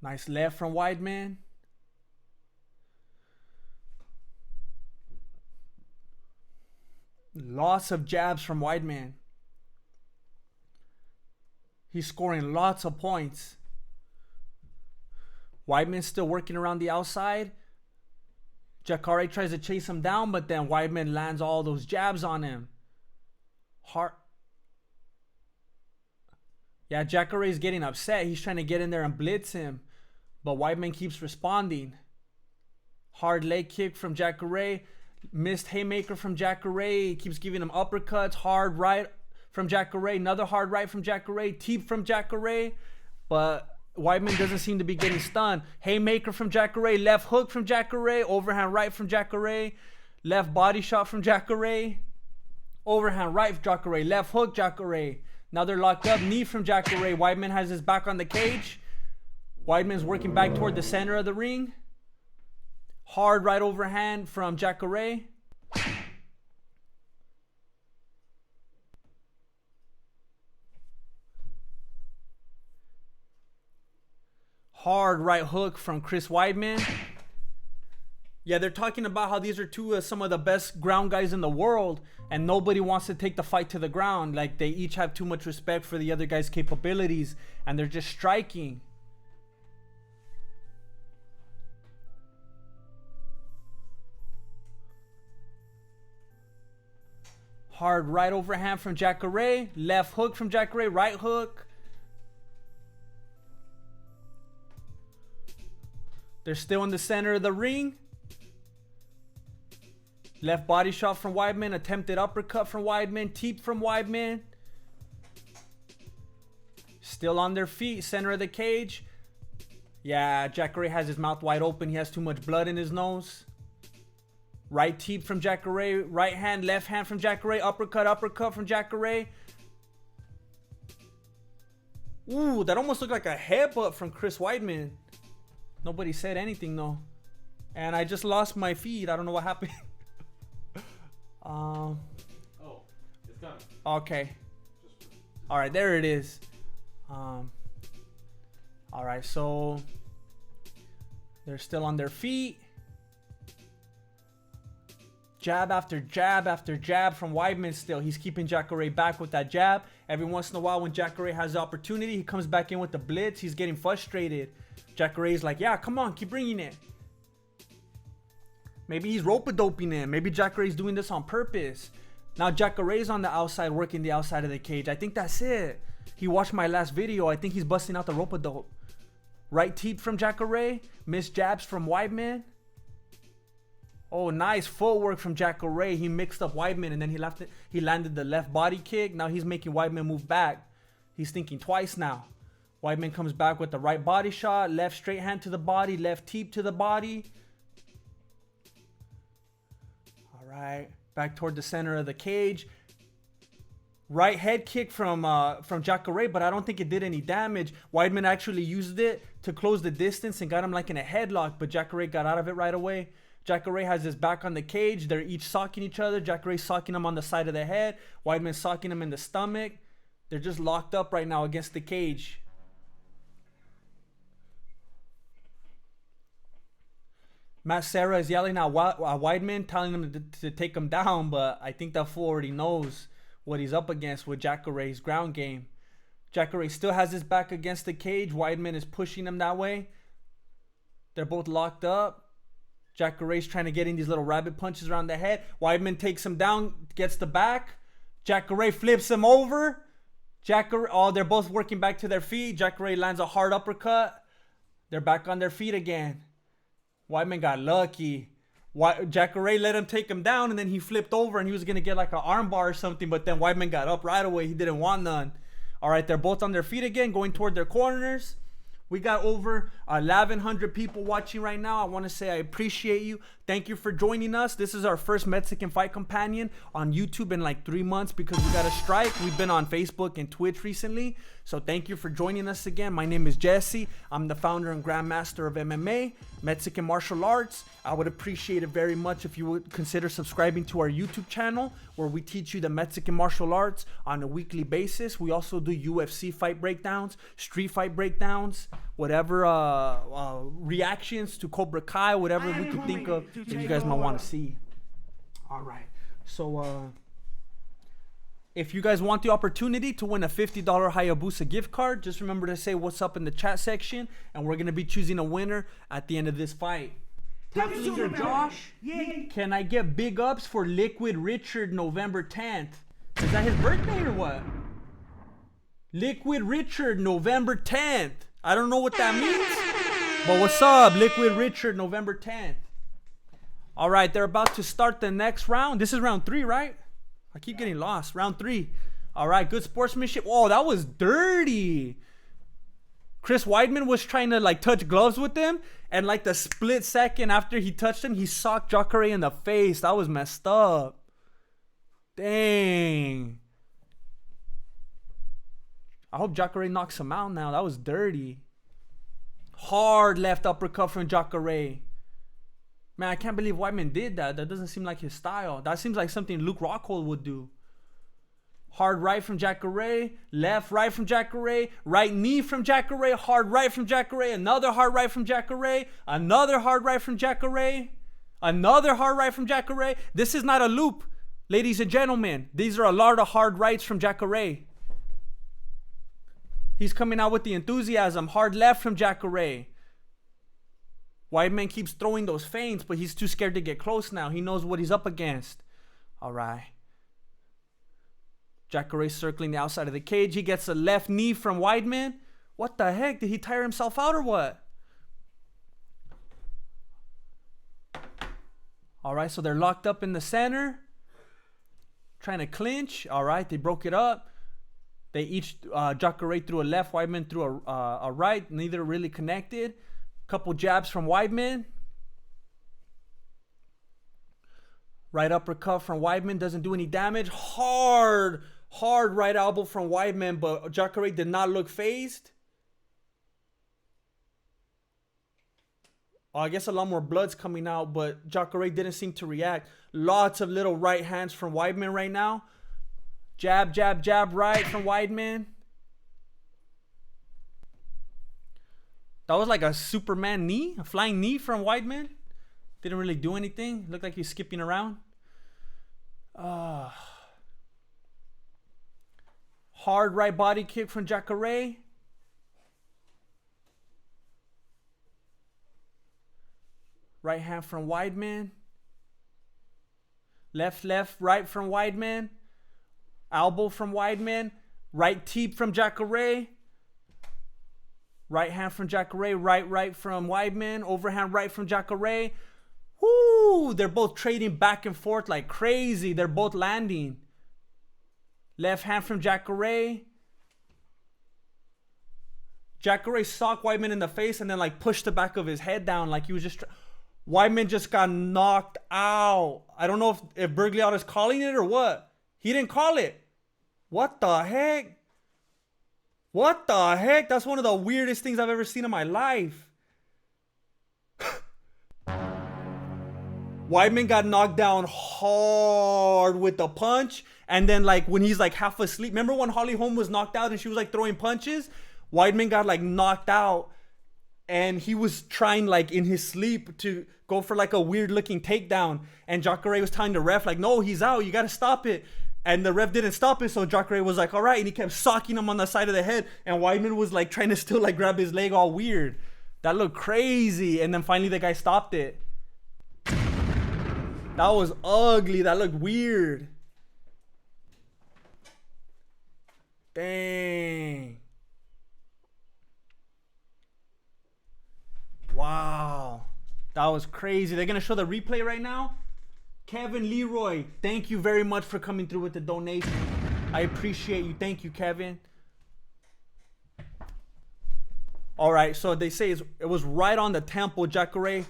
Nice left from Weidman. Lots of jabs from Weidman. He's scoring lots of points. Weidman's still working around the outside. Jacare tries to chase him down, but then Weidman lands all those jabs on him. Yeah, Jacare is getting upset. He's trying to get in there and blitz him, but Weidman keeps responding. Hard leg kick from Jacare. Missed haymaker from Jacare. He keeps giving him uppercuts. Hard right from Jacare. Another hard right from Jacare. Teep from Jacare. But Weidman doesn't seem to be getting stunned. Haymaker from Jacare. Left hook from Jacare. Overhand right from Jacare. Left body shot from Jacare. Overhand right from Jacare. Left hook Jacare. Now they're locked up. Knee from Jacare. Weidman has his back on the cage. Weidman's working back toward the center of the ring. Hard right overhand from Jacare. Hard right hook from Chris Weidman. Yeah, they're talking about how these are some of the best ground guys in the world, and nobody wants to take the fight to the ground. Like, they each have too much respect for the other guy's capabilities, and they're just striking. Hard right overhand from Jacare. Left hook from Jacare. Right hook. They're still in the center of the ring. Left body shot from Weidman. Attempted uppercut from Weidman. Teep from Weidman. Still on their feet. Center of the cage. Yeah, Jacare has his mouth wide open. He has too much blood in his nose. Right teep from Jacare. Right hand, left hand from Jacare. Uppercut from Jacare. Ooh, that almost looked like a headbutt from Chris Weidman. Nobody said anything though. And I just lost my feed. I don't know what happened. Oh, it's coming. Okay. All right, there it is. All right, so they're still on their feet. Jab after jab after jab from Weidman still. He's keeping Jacare back with that jab. Every once in a while when Jacare has the opportunity, he comes back in with the blitz. He's getting frustrated. Jacare's like, yeah, come on, keep bringing it. Maybe he's rope-a-doping him. Maybe Jacare's doing this on purpose. Now Jacare's on the outside, working the outside of the cage. I think that's it. He watched my last video. I think he's busting out the rope-a-dope. Right teep from Jacare. Missed jabs from Weidman. Oh, nice footwork from Jacare. He mixed up Weidman and then he landed the left body kick. Now he's making Weidman move back. He's thinking twice now. Weidman comes back with the right body shot. Left straight hand to the body. Left teep to the body. All right. Back toward the center of the cage. Right head kick from Jacare, but I don't think it did any damage. Weidman actually used it to close the distance and got him like in a headlock, but Jacare got out of it right away. Jacare has his back on the cage. They're each socking each other. Jacare's socking him on the side of the head. Weidman's socking him in the stomach. They're just locked up right now against the cage. Matt Serra is yelling at Weidman, telling him to take him down, but I think that fool already knows what he's up against with Jacare's ground game. Jacare still has his back against the cage. Weidman is pushing him that way. They're both locked up. Jacare's trying to get in these little rabbit punches around the head. Weidman takes him down, gets the back. Jacare flips him over. They're both working back to their feet. Jacare lands a hard uppercut. They're back on their feet again. Weidman got lucky. Jacare let him take him down, and then he flipped over, and he was going to get like an arm bar or something, but then Weidman got up right away. He didn't want none. All right, they're both on their feet again, going toward their corners. We got over 1,100 people watching right now. I want to say I appreciate you. Thank you for joining us. This is our first Mexican Fight Companion on YouTube in like 3 months because we got a strike. We've been on Facebook and Twitch recently. So thank you for joining us again. My name is Jesse. I'm the founder and grandmaster of MMA, Mexican martial arts. I would appreciate it very much if you would consider subscribing to our YouTube channel where we teach you the Mexican martial arts on a weekly basis. We also do UFC fight breakdowns, street fight breakdowns, whatever reactions to Cobra Kai, whatever we could think of that you guys might want to see. All right. So if you guys want the opportunity to win a $50 Hayabusa gift card, just remember to say what's up in the chat section, and we're going to be choosing a winner at the end of this fight. Top leader Josh, can I get big ups for Liquid Richard November 10th? Is that his birthday or what? Liquid Richard November 10th. I don't know what that means, but what's up, Liquid Richard November 10th? All right, they're about to start the next round. This is round 3, right? I keep getting lost. Round 3. All right, good sportsmanship. Oh, that was dirty. Chris Weidman was trying to like touch gloves with him, and like the split second after he touched him, he socked Jacare in the face. That was messed up. Dang. I hope Jacare knocks him out now. That was dirty. Hard left uppercut from Jacare. Man, I can't believe Weidman did that. That doesn't seem like his style. That seems like something Luke Rockhold would do. Hard right from Jacare. Left right from Jacare. Right knee from Jacare. Hard right from Jacare. Another hard right from Jacare. Another hard right from Jacare. Another hard right from Jacare. This is not a loop, ladies and gentlemen. These are a lot of hard rights from Jacare. He's coming out with the enthusiasm. Hard left from Jacare. Weidman keeps throwing those feints, but he's too scared to get close now. He knows what he's up against. All right. Jacare circling the outside of the cage. He gets a left knee from Weidman. What the heck? Did he tire himself out or what? All right, so they're locked up in the center. Trying to clinch. All right, they broke it up. They each, Jacare threw a left, Weidman threw a right. Neither really connected. Couple jabs from Weidman. Right uppercut from Weidman doesn't do any damage. Hard right elbow from Weidman, but Jacare did not look phased. I guess a lot more blood's coming out, but Jacare didn't seem to react. Lots of little right hands from Weidman right now. Jab, jab, jab right from Weidman. That was like a Superman knee, a flying knee from Weidman. Didn't really do anything. Looked like he's skipping around. Hard right body kick from Jacare. Right hand from Weidman. Left, right from Weidman. Elbow from Weidman. Right teep from Jacare. Right hand from Jacare. Right from Weidman. Overhand right from Jacare. Woo! They're both trading back and forth like crazy. They're both landing. Left hand from Jacare. Jacare socked Weidman in the face and then like pushed the back of his head down like he was just... Weidman just got knocked out. I don't know if Bergliotta's calling it or what. He didn't call it. What the heck? What the heck? That's one of the weirdest things I've ever seen in my life. Weidman got knocked down hard with the punch. And then like when he's like half asleep. Remember when Holly Holm was knocked out and she was like throwing punches? Weidman got like knocked out. And he was trying like in his sleep to go for like a weird looking takedown. And Jacare was telling the ref like, no, he's out. You got to stop it. And the ref didn't stop it. So Jacare was like, all right. And he kept socking him on the side of the head. And Weidman was like trying to still like grab his leg all weird. That looked crazy. And then finally the guy stopped it. That was ugly. That looked weird. Dang. Wow. That was crazy. They're going to show the replay right now. Kevin Leroy, thank you very much for coming through with the donation. I appreciate you. Thank you, Kevin. All right, so they say it was right on the temple. Jacare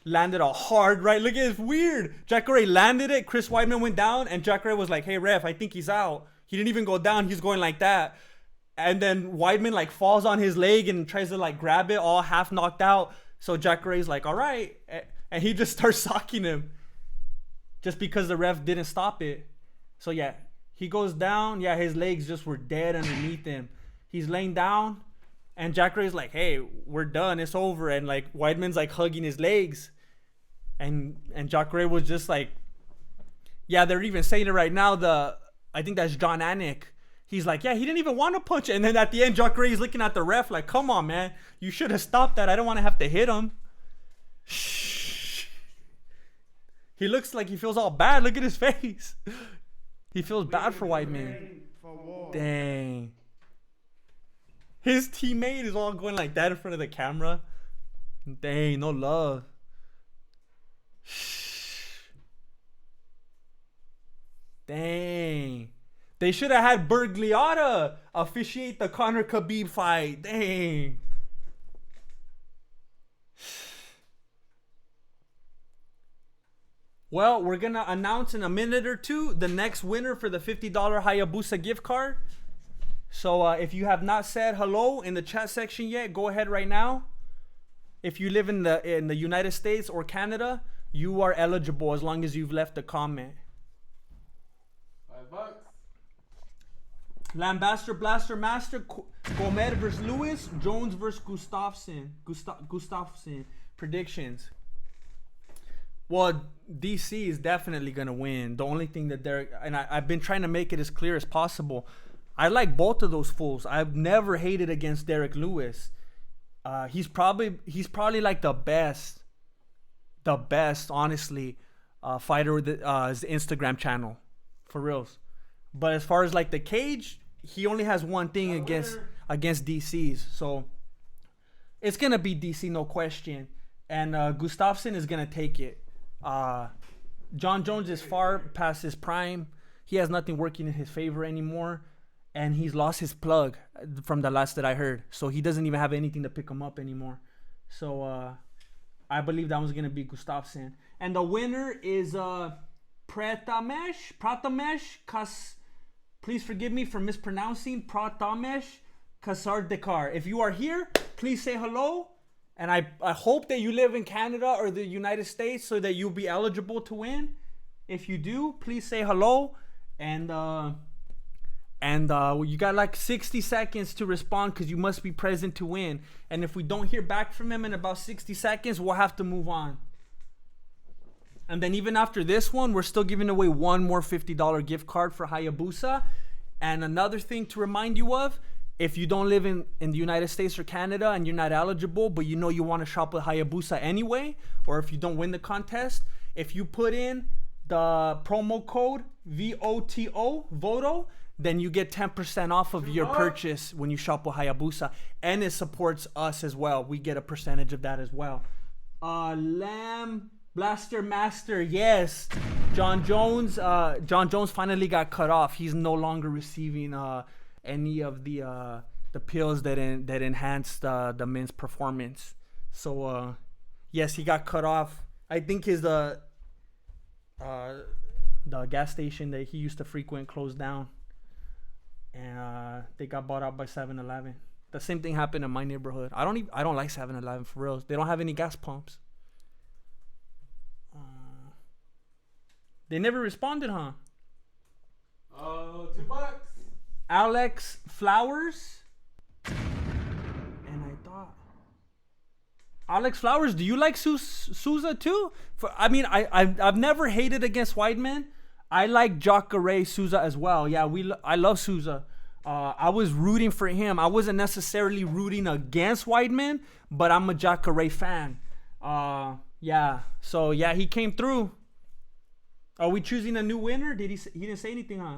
landed a hard right. Look at it, it's weird. Jacare landed it. Chris Weidman went down, and Jacare was like, hey, ref, I think he's out. He didn't even go down. He's going like that. And then Weidman like falls on his leg and tries to like grab it, all half knocked out. So Jacare's like, all right. And he just starts socking him. Just because the ref didn't stop it. So yeah, he goes down. Yeah, his legs just were dead underneath him. He's laying down. And Jacare's like, hey, we're done. It's over. And like Weidman's like hugging his legs. And Jacare was just like, yeah, they're even saying it right now. I think that's John Anik. He's like, yeah, he didn't even want to punch it. And then at the end, Jacare is looking at the ref like, come on, man. You should have stopped that. I don't want to have to hit him. Shh. He looks like he feels all bad. Look at his face. He feels bad for Weidman. Dang. His teammate is all going like that in front of the camera. Dang, no love. Shh. Dang. They should have had Bergliotta officiate the Conor Khabib fight. Dang. Well, we're going to announce in a minute or two the next winner for the $50 Hayabusa gift card. So if you have not said hello in the chat section yet, go ahead right now. If you live in the United States or Canada, you are eligible as long as you've left a comment. $5. Lambaster Blaster Master, Cormier versus Lewis, Jones versus Gustafsson. Gustafsson predictions. Well, DC is definitely gonna win. The only thing that Derrick, and I've been trying to make it as clear as possible. I like both of those fools. I've never hated against Derrick Lewis. He's probably like the best, honestly, fighter with his Instagram channel, for reals. But as far as like the cage, he only has one thing against DC's. So it's gonna be DC, no question. And Gustafsson is gonna take it. John Jones is far past his prime. He has nothing working in his favor anymore. And he's lost his plug from the last that I heard. So he doesn't even have anything to pick him up anymore. So I believe that one's going to be Gustafsson. And the winner is Pratamesh. Please forgive me for mispronouncing. Pratamesh Kasardekar. If you are here, please say hello. And I hope that you live in Canada or the United States so that you'll be eligible to win. If you do, please say hello. And you got like 60 seconds to respond because you must be present to win. And if we don't hear back from him in about 60 seconds, we'll have to move on. And then even after this one, we're still giving away one more $50 gift card for Hayabusa. And another thing to remind you of, if you don't live in the United States or Canada and you're not eligible, but you know you want to shop with Hayabusa anyway, or if you don't win the contest, if you put in the promo code VOTO, then you get 10% off of your purchase when you shop with Hayabusa. And it supports us as well. We get a percentage of that as well. Lamb Blaster Master, yes. John Jones finally got cut off. He's no longer receiving any of the pills that enhance the men's performance. So yes, he got cut off. I think his the gas station that he used to frequent closed down, and they got bought out by 7-Eleven. The same thing happened in my neighborhood. I don't like 7-Eleven for real. They don't have any gas pumps. They never responded, huh? Oh, $2. Alex Flowers. And I thought, Alex Flowers, do you like Souza too? I've never hated against Weidman. I like Jacare Souza as well. Yeah, I love Souza. I was rooting for him. I wasn't necessarily rooting against Weidman, but I'm a Jacare fan. Yeah. So yeah, he came through. Are we choosing a new winner? He didn't say anything, huh?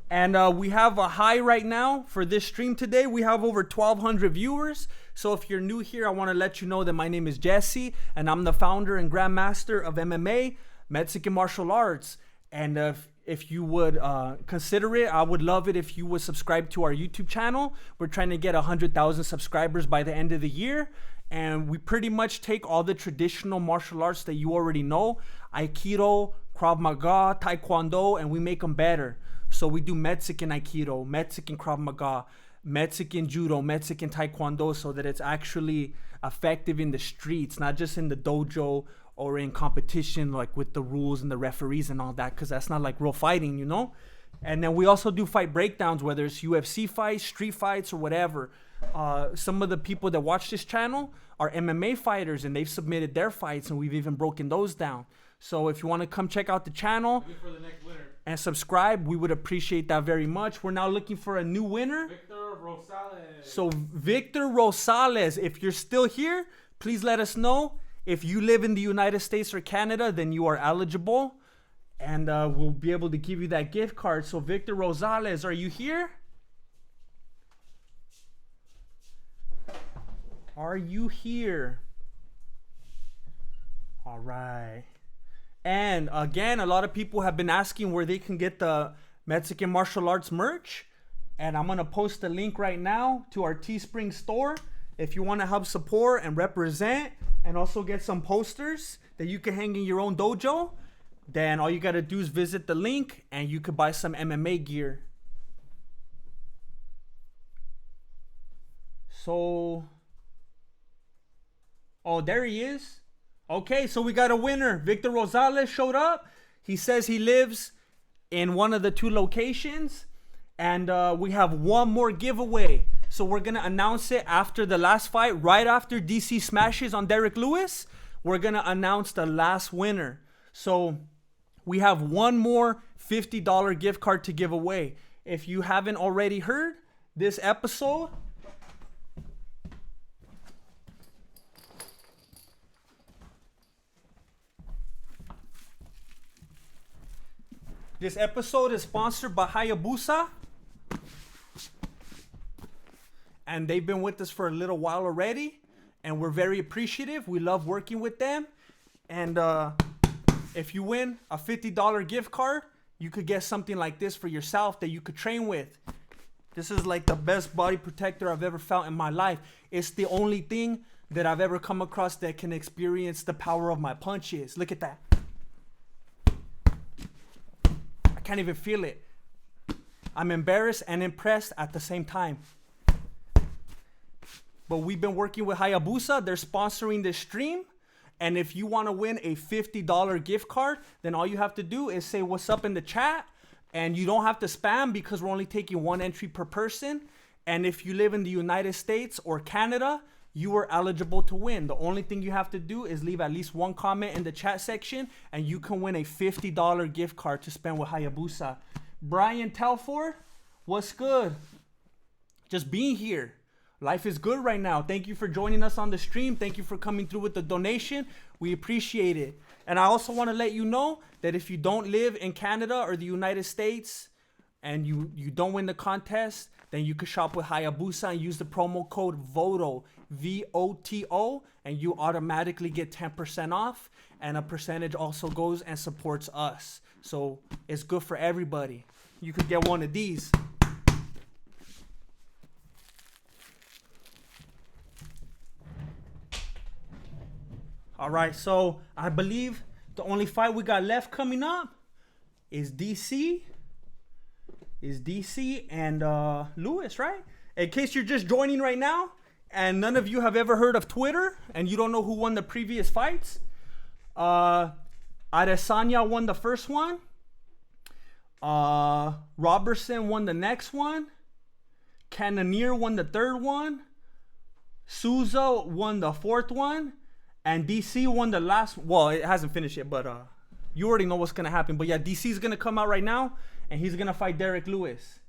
And we have a high right now for this stream today. We have over 1,200 viewers. So if you're new here, I want to let you know that my name is Jesse, and I'm the founder and grandmaster of MMA, Mexican martial arts. And if you would consider it, I would love it if you would subscribe to our YouTube channel. We're trying to get 100,000 subscribers by the end of the year. And we pretty much take all the traditional martial arts that you already know, Aikido, Krav Maga, Taekwondo, and we make them better. So we do Mexican Aikido, Mexican Krav Maga, Mexican Judo, Mexican Taekwondo, so that it's actually effective in the streets, not just in the dojo or in competition, like with the rules and the referees and all that, because that's not like real fighting, you know? And then we also do fight breakdowns, whether it's UFC fights, street fights, or whatever. Some of the people that watch this channel are MMA fighters, and they've submitted their fights, and we've even broken those down. So if you want to come check out the channel For the next winner. and subscribe, we would appreciate that very much. We're now looking for a new winner. Victor Rosales. So Victor Rosales, if you're still here, please let us know. If you live in the United States or Canada, then you are eligible, and we'll be able to give you that gift card. So Victor Rosales, are you here? Are you here? All right. And again, a lot of people have been asking where they can get the Mexican martial arts merch. And I'm going to post a link right now to our Teespring store. If you want to help support and represent and also get some posters that you can hang in your own dojo, then all you got to do is visit the link and you could buy some MMA gear. So... oh, there he is. Okay, so we got a winner. Victor Rosales showed up. He says he lives in one of the two locations. And we have one more giveaway. So we're going to announce it after the last fight. Right after DC smashes on Derrick Lewis, we're going to announce the last winner. So we have one more $50 gift card to give away. If you haven't already heard this episode... this episode is sponsored by Hayabusa. And they've been with us for a little while already. And we're very appreciative. We love working with them. And if you win a $50 gift card, you could get something like this for yourself that you could train with. This is like the best body protector I've ever felt in my life. It's the only thing that I've ever come across that can experience the power of my punches. Look at that. I can't even feel it. I'm embarrassed and impressed at the same time. But we've been working with Hayabusa. They're sponsoring this stream. And if you want to win a $50 gift card, then all you have to do is say what's up in the chat. And you don't have to spam because we're only taking one entry per person. And if you live in the United States or Canada, you are eligible to win. The only thing you have to do is leave at least one comment in the chat section, and you can win a $50 gift card to spend with Hayabusa. Brian Telford, what's good? Just being here. Life is good right now. Thank you for joining us on the stream. Thank you for coming through with the donation. We appreciate it. And I also want to let you know that if you don't live in Canada or the United States and you don't win the contest, then you can shop with Hayabusa and use the promo code VOTO, VOTO, and you automatically get 10% off. And a percentage also goes and supports us. So it's good for everybody. You could get one of these. All right, so I believe the only fight we got left coming up is DC and Lewis, right? In case you're just joining right now and none of you have ever heard of Twitter and you don't know who won the previous fights, Adesanya won the first one. Roberson won the next one. Cannonier won the third one. Souza won the fourth one. And DC won the last. Well, it hasn't finished yet, but you already know what's going to happen. But yeah, DC's going to come out right now, and he's going to fight Derrick Lewis.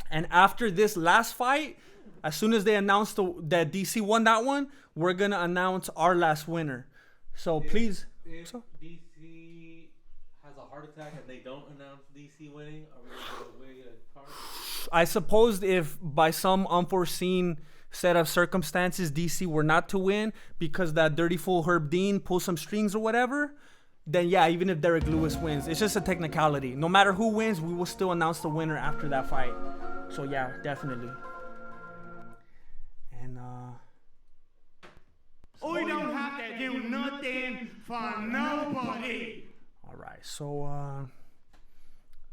And after this last fight, as soon as they announce that DC won that one, we're going to announce our last winner. So please. If DC has a heart attack and they don't announce DC winning, are we going to get a card? I suppose if by some unforeseen set of circumstances DC were not to win because that dirty fool Herb Dean pulls some strings or whatever, then yeah, even if Derrick Lewis wins, it's just a technicality. No matter who wins, we will still announce the winner after that fight. So yeah, definitely. And We don't have to do nothing for nobody. all right, so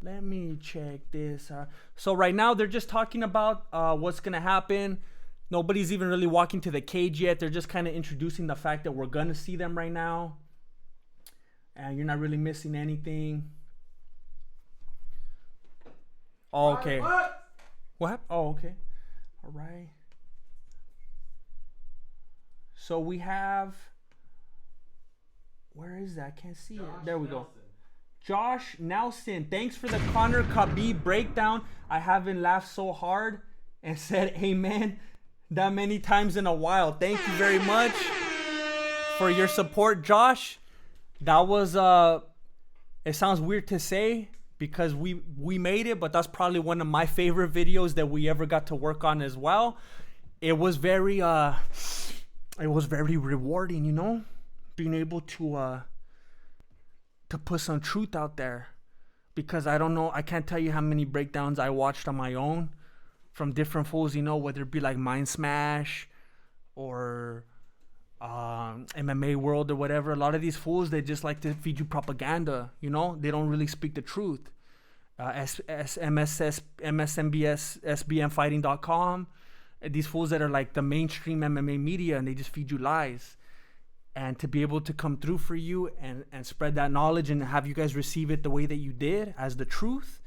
let me check this. So right now they're just talking about what's gonna happen. Nobody's even really walking to the cage yet. They're just kind of introducing the fact that we're going to see them right now. And you're not really missing anything. Oh, okay. What happened? Oh, okay. All right. So we have... Where is that? I can't see it. There we go. Josh Nelson. Thanks for the Conor Khabib breakdown. I haven't laughed so hard and said amen that many times in a while. Thank you very much for your support, Josh. That was it sounds weird to say because we made it, but that's probably one of my favorite videos that we ever got to work on as well. It was very rewarding, you know, being able to put some truth out there, because I don't know, I can't tell you how many breakdowns I watched on my own from different fools, you know, whether it be like Mind Smash or MMA World or whatever. A lot of these fools, they just like to feed you propaganda, you know. They don't really speak the truth. MSNBS, SBMfighting.com. These fools that are like the mainstream MMA media, and they just feed you lies. And to be able to come through for you and spread that knowledge and have you guys receive it the way that you did as the truth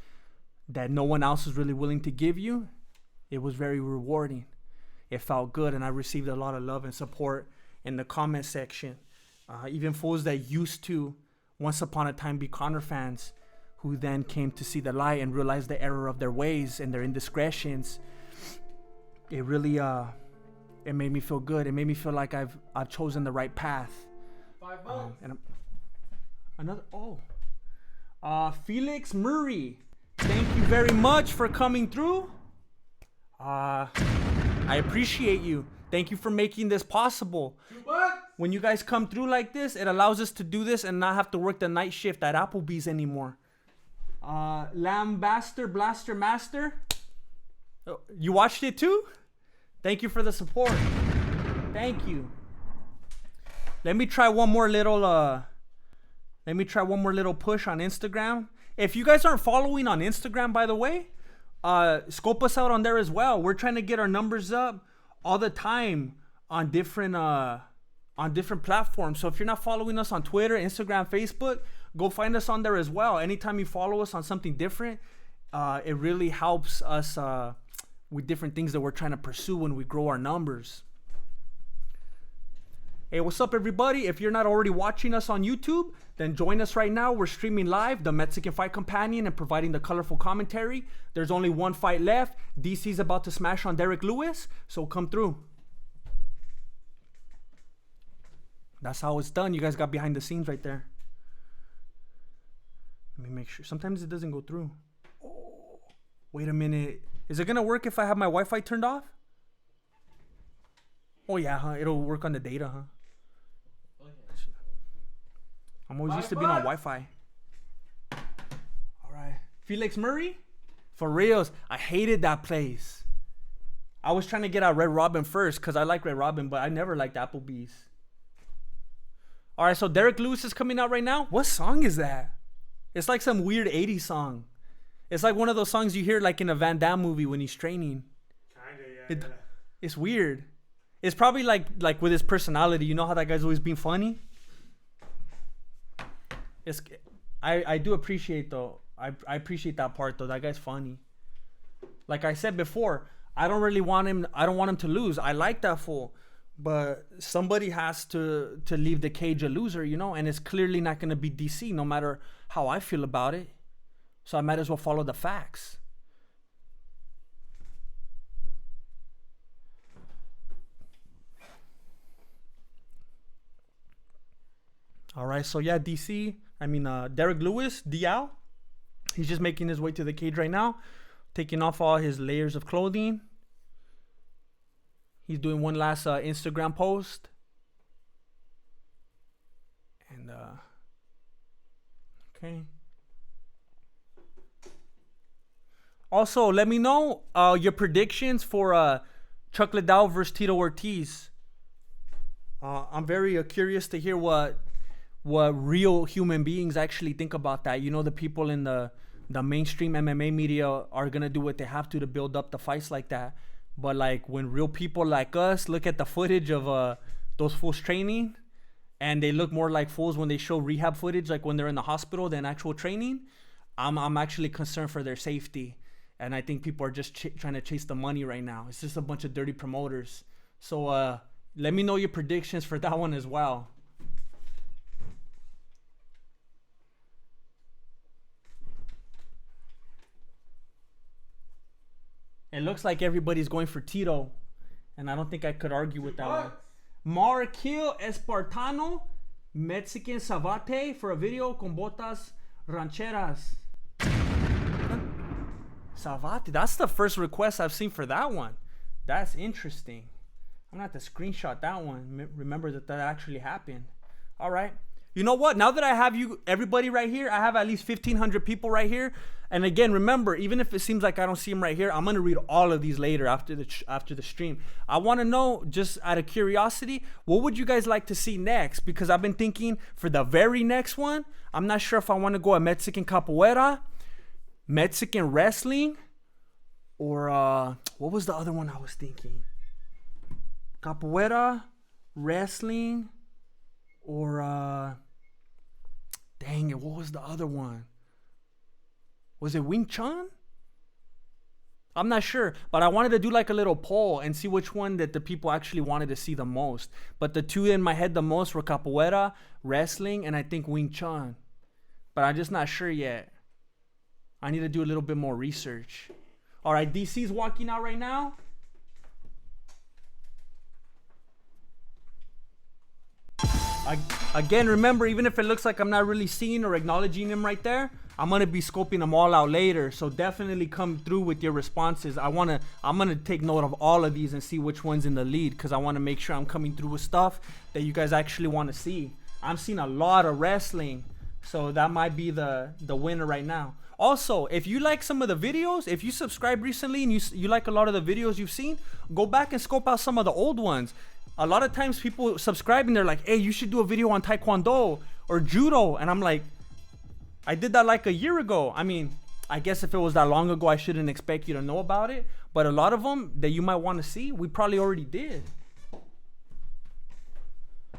that no one else is really willing to give you, it was very rewarding. It felt good, and I received a lot of love and support in the comment section. Even fools that used to once upon a time be Conor fans, who then came to see the light and realized the error of their ways and their indiscretions. It really it made me feel good. It made me feel like I've chosen the right path. $5. And Felix Murray, thank you very much for coming through. I appreciate you. Thank you for making this possible. When you guys come through like this, it allows us to do this and not have to work the night shift at Applebee's anymore. Lambaster Blaster Master, you watched it too? Thank you for the support. Thank you. Let me try one more little push on Instagram. If you guys aren't following on Instagram, by the way, scope us out on there as well. We're trying to get our numbers up all the time on different platforms. So if you're not following us on Twitter, Instagram, Facebook, go find us on there as well. Anytime you follow us on something different, it really helps us with different things that we're trying to pursue when we grow our numbers. Hey, what's up, everybody? If you're not already watching us on YouTube, then join us right now. We're streaming live, the Mexican Fight Companion, and providing the colorful commentary. There's only one fight left. DC's about to smash on Derrick Lewis, so come through. That's how it's done. You guys got behind the scenes right there. Let me make sure. Sometimes it doesn't go through. Oh, wait a minute. Is it going to work if I have my Wi-Fi turned off? Oh, yeah, huh? It'll work on the data, huh? Oh, yeah. I'm always used to being on Wi-Fi. All right. Felix Murray? For reals, I hated that place. I was trying to get out Red Robin first because I like Red Robin, but I never liked Applebee's. All right, so Derrick Lewis is coming out right now. What song is that? It's like some weird 80s song. It's like one of those songs you hear like in a Van Damme movie when he's training. Kinda, yeah. It's weird. It's probably like with his personality. You know how that guy's always being funny? I do appreciate though. I appreciate that part though. That guy's funny. Like I said before, I don't want him to lose. I like that fool. But somebody has to leave the cage a loser, you know, and it's clearly not going to be DC no matter how I feel about it. So I might as well follow the facts. All right, so yeah, Derrick Lewis, DL, he's just making his way to the cage right now, taking off all his layers of clothing. He's doing one last Instagram post. And, okay. Also, let me know your predictions for Chuck Liddell versus Tito Ortiz. I'm very curious to hear what real human beings actually think about that. You know, the people in the mainstream MMA media are going to do what they have to build up the fights like that. But like when real people like us look at the footage of those fools training, and they look more like fools when they show rehab footage, like when they're in the hospital than actual training, I'm actually concerned for their safety. And I think people are just trying to chase the money right now. It's just a bunch of dirty promoters. So let me know your predictions for that one as well. It looks like everybody's going for Tito, and I don't think I could argue with that one. Marquil Espartano, Mexican Savate for a video con botas rancheras. Savate, that's the first request I've seen for that one. That's interesting. I'm gonna have to screenshot that one. Remember that actually happened. All right. You know what? Now that I have everybody right here, I have at least 1,500 people right here. And again, remember, even if it seems like I don't see them right here, I'm going to read all of these later after the stream. I want to know, just out of curiosity, what would you guys like to see next? Because I've been thinking for the very next one, I'm not sure if I want to go a Mexican capoeira, Mexican wrestling, or what was the other one I was thinking? Capoeira, wrestling, or dang it, what was the other one? Was it Wing Chun? I'm not sure, but I wanted to do like a little poll and see which one that the people actually wanted to see the most. But the two in my head the most were capoeira, wrestling, and I think Wing Chun. But I'm just not sure yet. I need to do a little bit more research. All right, DC's walking out right now. Again, remember, even if it looks like I'm not really seeing or acknowledging him right there, I'm gonna be scoping them all out later. So definitely come through with your responses. I'm gonna take note of all of these and see which one's in the lead, because I want to make sure I'm coming through with stuff that you guys actually want to see. I'm seeing a lot of wrestling, so that might be the winner right now. Also, if you like some of the videos, if you subscribed recently and you like a lot of the videos you've seen, go back and scope out some of the old ones. A lot of times people subscribe and they're like, hey, you should do a video on Taekwondo or Judo. And I'm like, I did that like a year ago. I mean, I guess if it was that long ago, I shouldn't expect you to know about it. But a lot of them that you might want to see, we probably already did.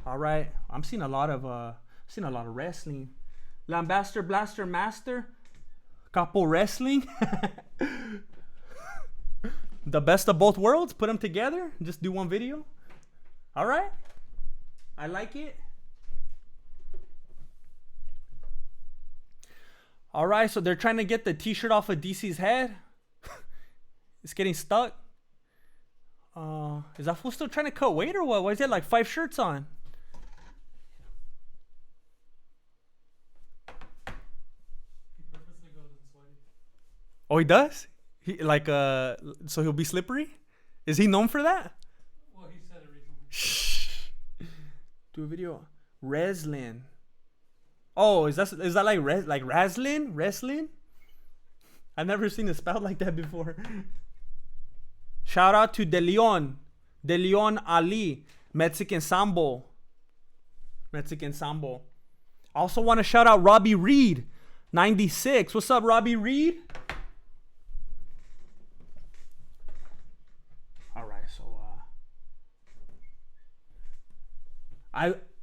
All right. I'm seeing a lot of wrestling. Lambaster Blaster Master. Capo Wrestling. The best of both worlds. Put them together. Just do one video. All right. I like it. All right, so they're trying to get the t-shirt off of DC's head. It's getting stuck. Is that fool still trying to cut weight or what? Why is it like 5 shirts on? Oh, he does? He like so he'll be slippery? Is he known for that? Well, he said it recently. Shh. Do a video. Reslin. Oh, is that like Raslin? Wrestling? I've never seen it spelled like that before. Shout out to De Leon Ali, Mexican Sambo. I also want to shout out Robbie Reed, 96. What's up, Robbie Reed? All right,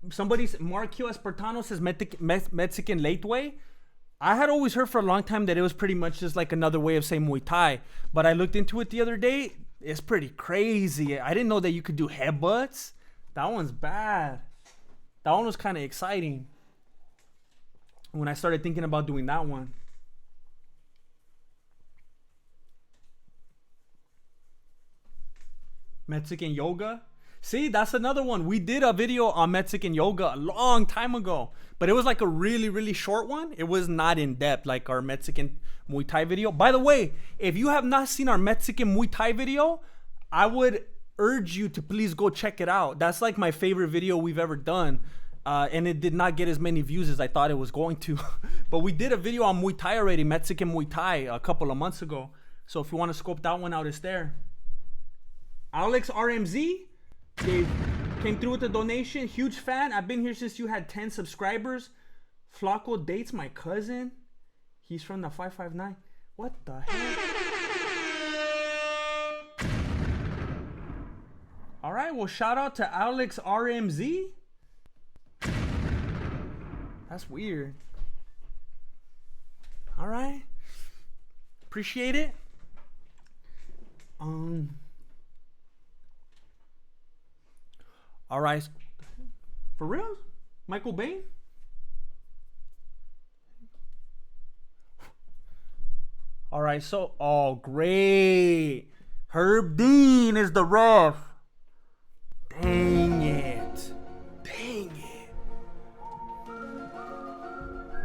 so Marquio Espartano says Mexican Lateway. I had always heard for a long time that it was pretty much just like another way of saying Muay Thai, but I looked into it the other day. It's pretty crazy. I didn't know that you could do headbutts. That one's bad. That one was kind of exciting when I started thinking about doing that one. Mexican yoga. See, that's another one. We did a video on Mexican yoga a long time ago, but it was like a really, really short one. It was not in depth like our Mexican Muay Thai video. By the way, if you have not seen our Mexican Muay Thai video, I would urge you to please go check it out. That's like my favorite video we've ever done. And it did not get as many views as I thought it was going to. But we did a video on Muay Thai already, Mexican Muay Thai, a couple of months ago. So if you want to scope that one out, it's there. Alex RMZ came through with a donation. Huge fan. I've been here since you had 10 subscribers. Flaco dates my cousin. He's from the 559. What the heck? All right, well, shout out to Alex RMZ. That's weird. All right. Appreciate it. All right. For real? Michael Bain? All right, so, oh, great. Herb Dean is the ref. Dang it. Dang it.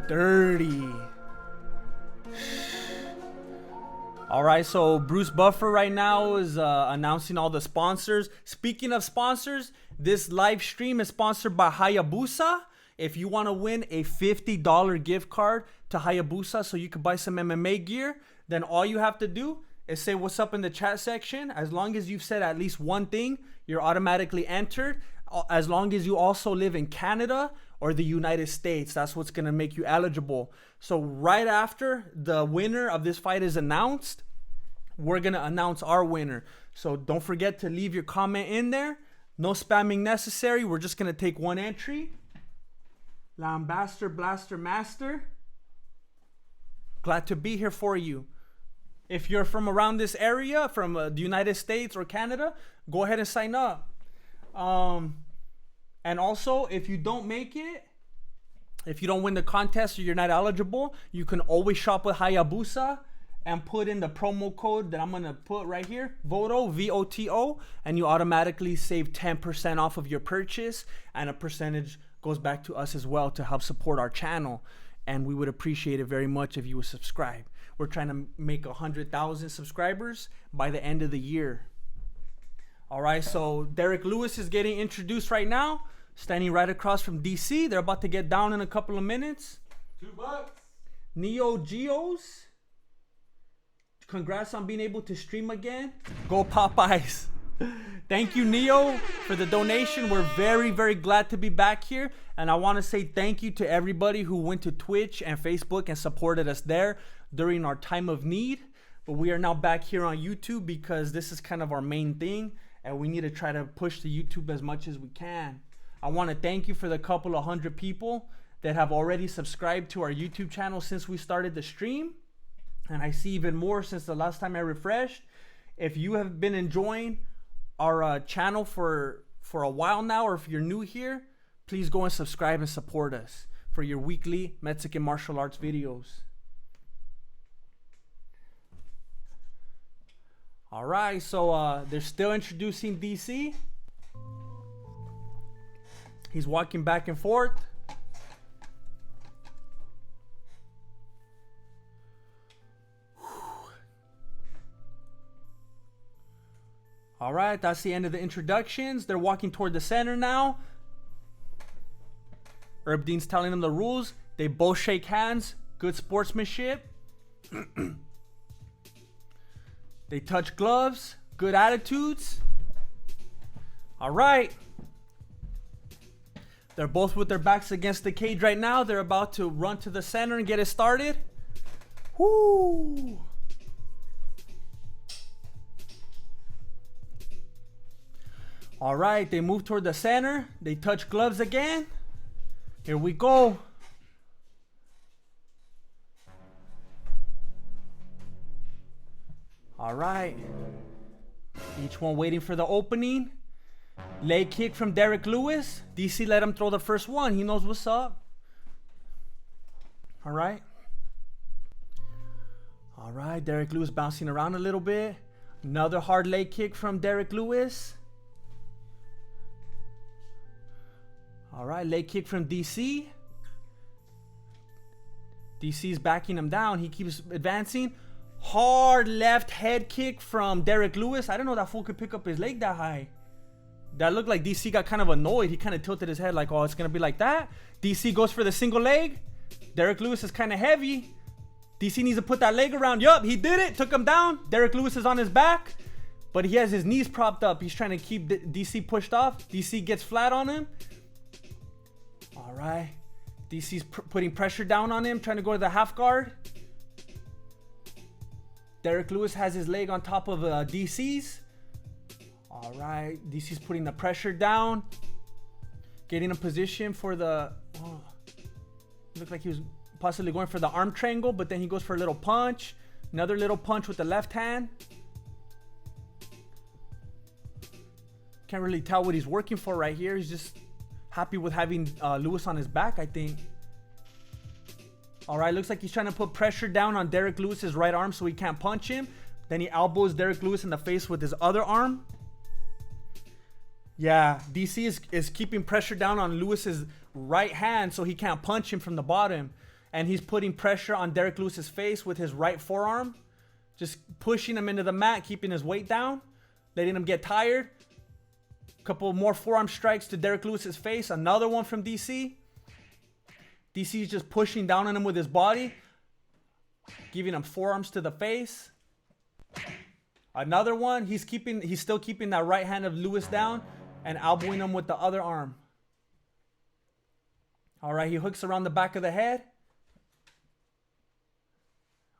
Dirty. All right, so Bruce Buffer right now is announcing all the sponsors. Speaking of sponsors, this live stream is sponsored by Hayabusa. If you want to win a $50 gift card to Hayabusa so you can buy some MMA gear, then all you have to do is say what's up in the chat section. As long as you've said at least one thing, you're automatically entered. As long as you also live in Canada or the United States, that's what's going to make you eligible. So right after the winner of this fight is announced, we're going to announce our winner. So don't forget to leave your comment in there. No spamming necessary. We're just going to take one entry. Lambaster Blaster Master. Glad to be here for you. If you're from around this area, from the United States or Canada, go ahead and sign up. And also, if you don't make it, if you don't win the contest or you're not eligible, you can always shop with Hayabusa and put in the promo code that I'm going to put right here, VOTO, VOTO, and you automatically save 10% off of your purchase, and a percentage goes back to us as well to help support our channel. And we would appreciate it very much if you would subscribe. We're trying to make 100,000 subscribers by the end of the year. All right, so Derrick Lewis is getting introduced right now, standing right across from DC. They're about to get down in a couple of minutes. $2. Neo Geos, congrats on being able to stream again. Go Popeyes. Thank you, Neo, for the donation. We're very, very glad to be back here. And I want to say thank you to everybody who went to Twitch and Facebook and supported us there during our time of need. But we are now back here on YouTube because this is kind of our main thing. And we need to try to push the YouTube as much as we can. I want to thank you for the couple of hundred people that have already subscribed to our YouTube channel since we started the stream. And I see even more since the last time I refreshed. If you have been enjoying our channel for a while now, or if you're new here, please go and subscribe and support us for your weekly Mexican martial arts videos. All right, so they're still introducing DC. He's walking back and forth. All right, that's the end of the introductions. They're walking toward the center now. Herb Dean's telling them the rules. They both shake hands. Good sportsmanship. They touch gloves. Good attitudes. All right. They're both with their backs against the cage right now. They're about to run to the center and get it started. Woo! All right, they move toward the center. They touch gloves again. Here we go. All right. Each one waiting for the opening. Leg kick from Derrick Lewis. DC let him throw the first one. He knows what's up. All right. All right, Derrick Lewis bouncing around a little bit. Another hard leg kick from Derrick Lewis. All right, leg kick from DC. DC's backing him down. He keeps advancing. Hard left head kick from Derrick Lewis. I didn't know that fool could pick up his leg that high. That looked like DC got kind of annoyed. He kind of tilted his head like, oh, it's going to be like that. DC goes for the single leg. Derrick Lewis is kind of heavy. DC needs to put that leg around. Yup, he did it. Took him down. Derrick Lewis is on his back. But he has his knees propped up. He's trying to keep DC pushed off. DC gets flat on him. All right. DC's putting pressure down on him, trying to go to the half guard. Derrick Lewis has his leg on top of DC's. All right. DC's putting the pressure down. Getting a position for the... Oh, looked like he was possibly going for the arm triangle, but then he goes for a little punch. Another little punch with the left hand. Can't really tell what he's working for right here. He's just happy with having Lewis on his back, I think. All right, looks like he's trying to put pressure down on Derrick Lewis's right arm so he can't punch him. Then he elbows Derrick Lewis in the face with his other arm. Yeah, DC is keeping pressure down on Lewis's right hand so he can't punch him from the bottom. And he's putting pressure on Derrick Lewis's face with his right forearm. Just pushing him into the mat, keeping his weight down. Letting him get tired. Couple more forearm strikes to Derrick Lewis's face. Another one from DC. DC is just pushing down on him with his body. Giving him forearms to the face. Another one. He's still keeping that right hand of Lewis down and elbowing him with the other arm. All right, he hooks around the back of the head.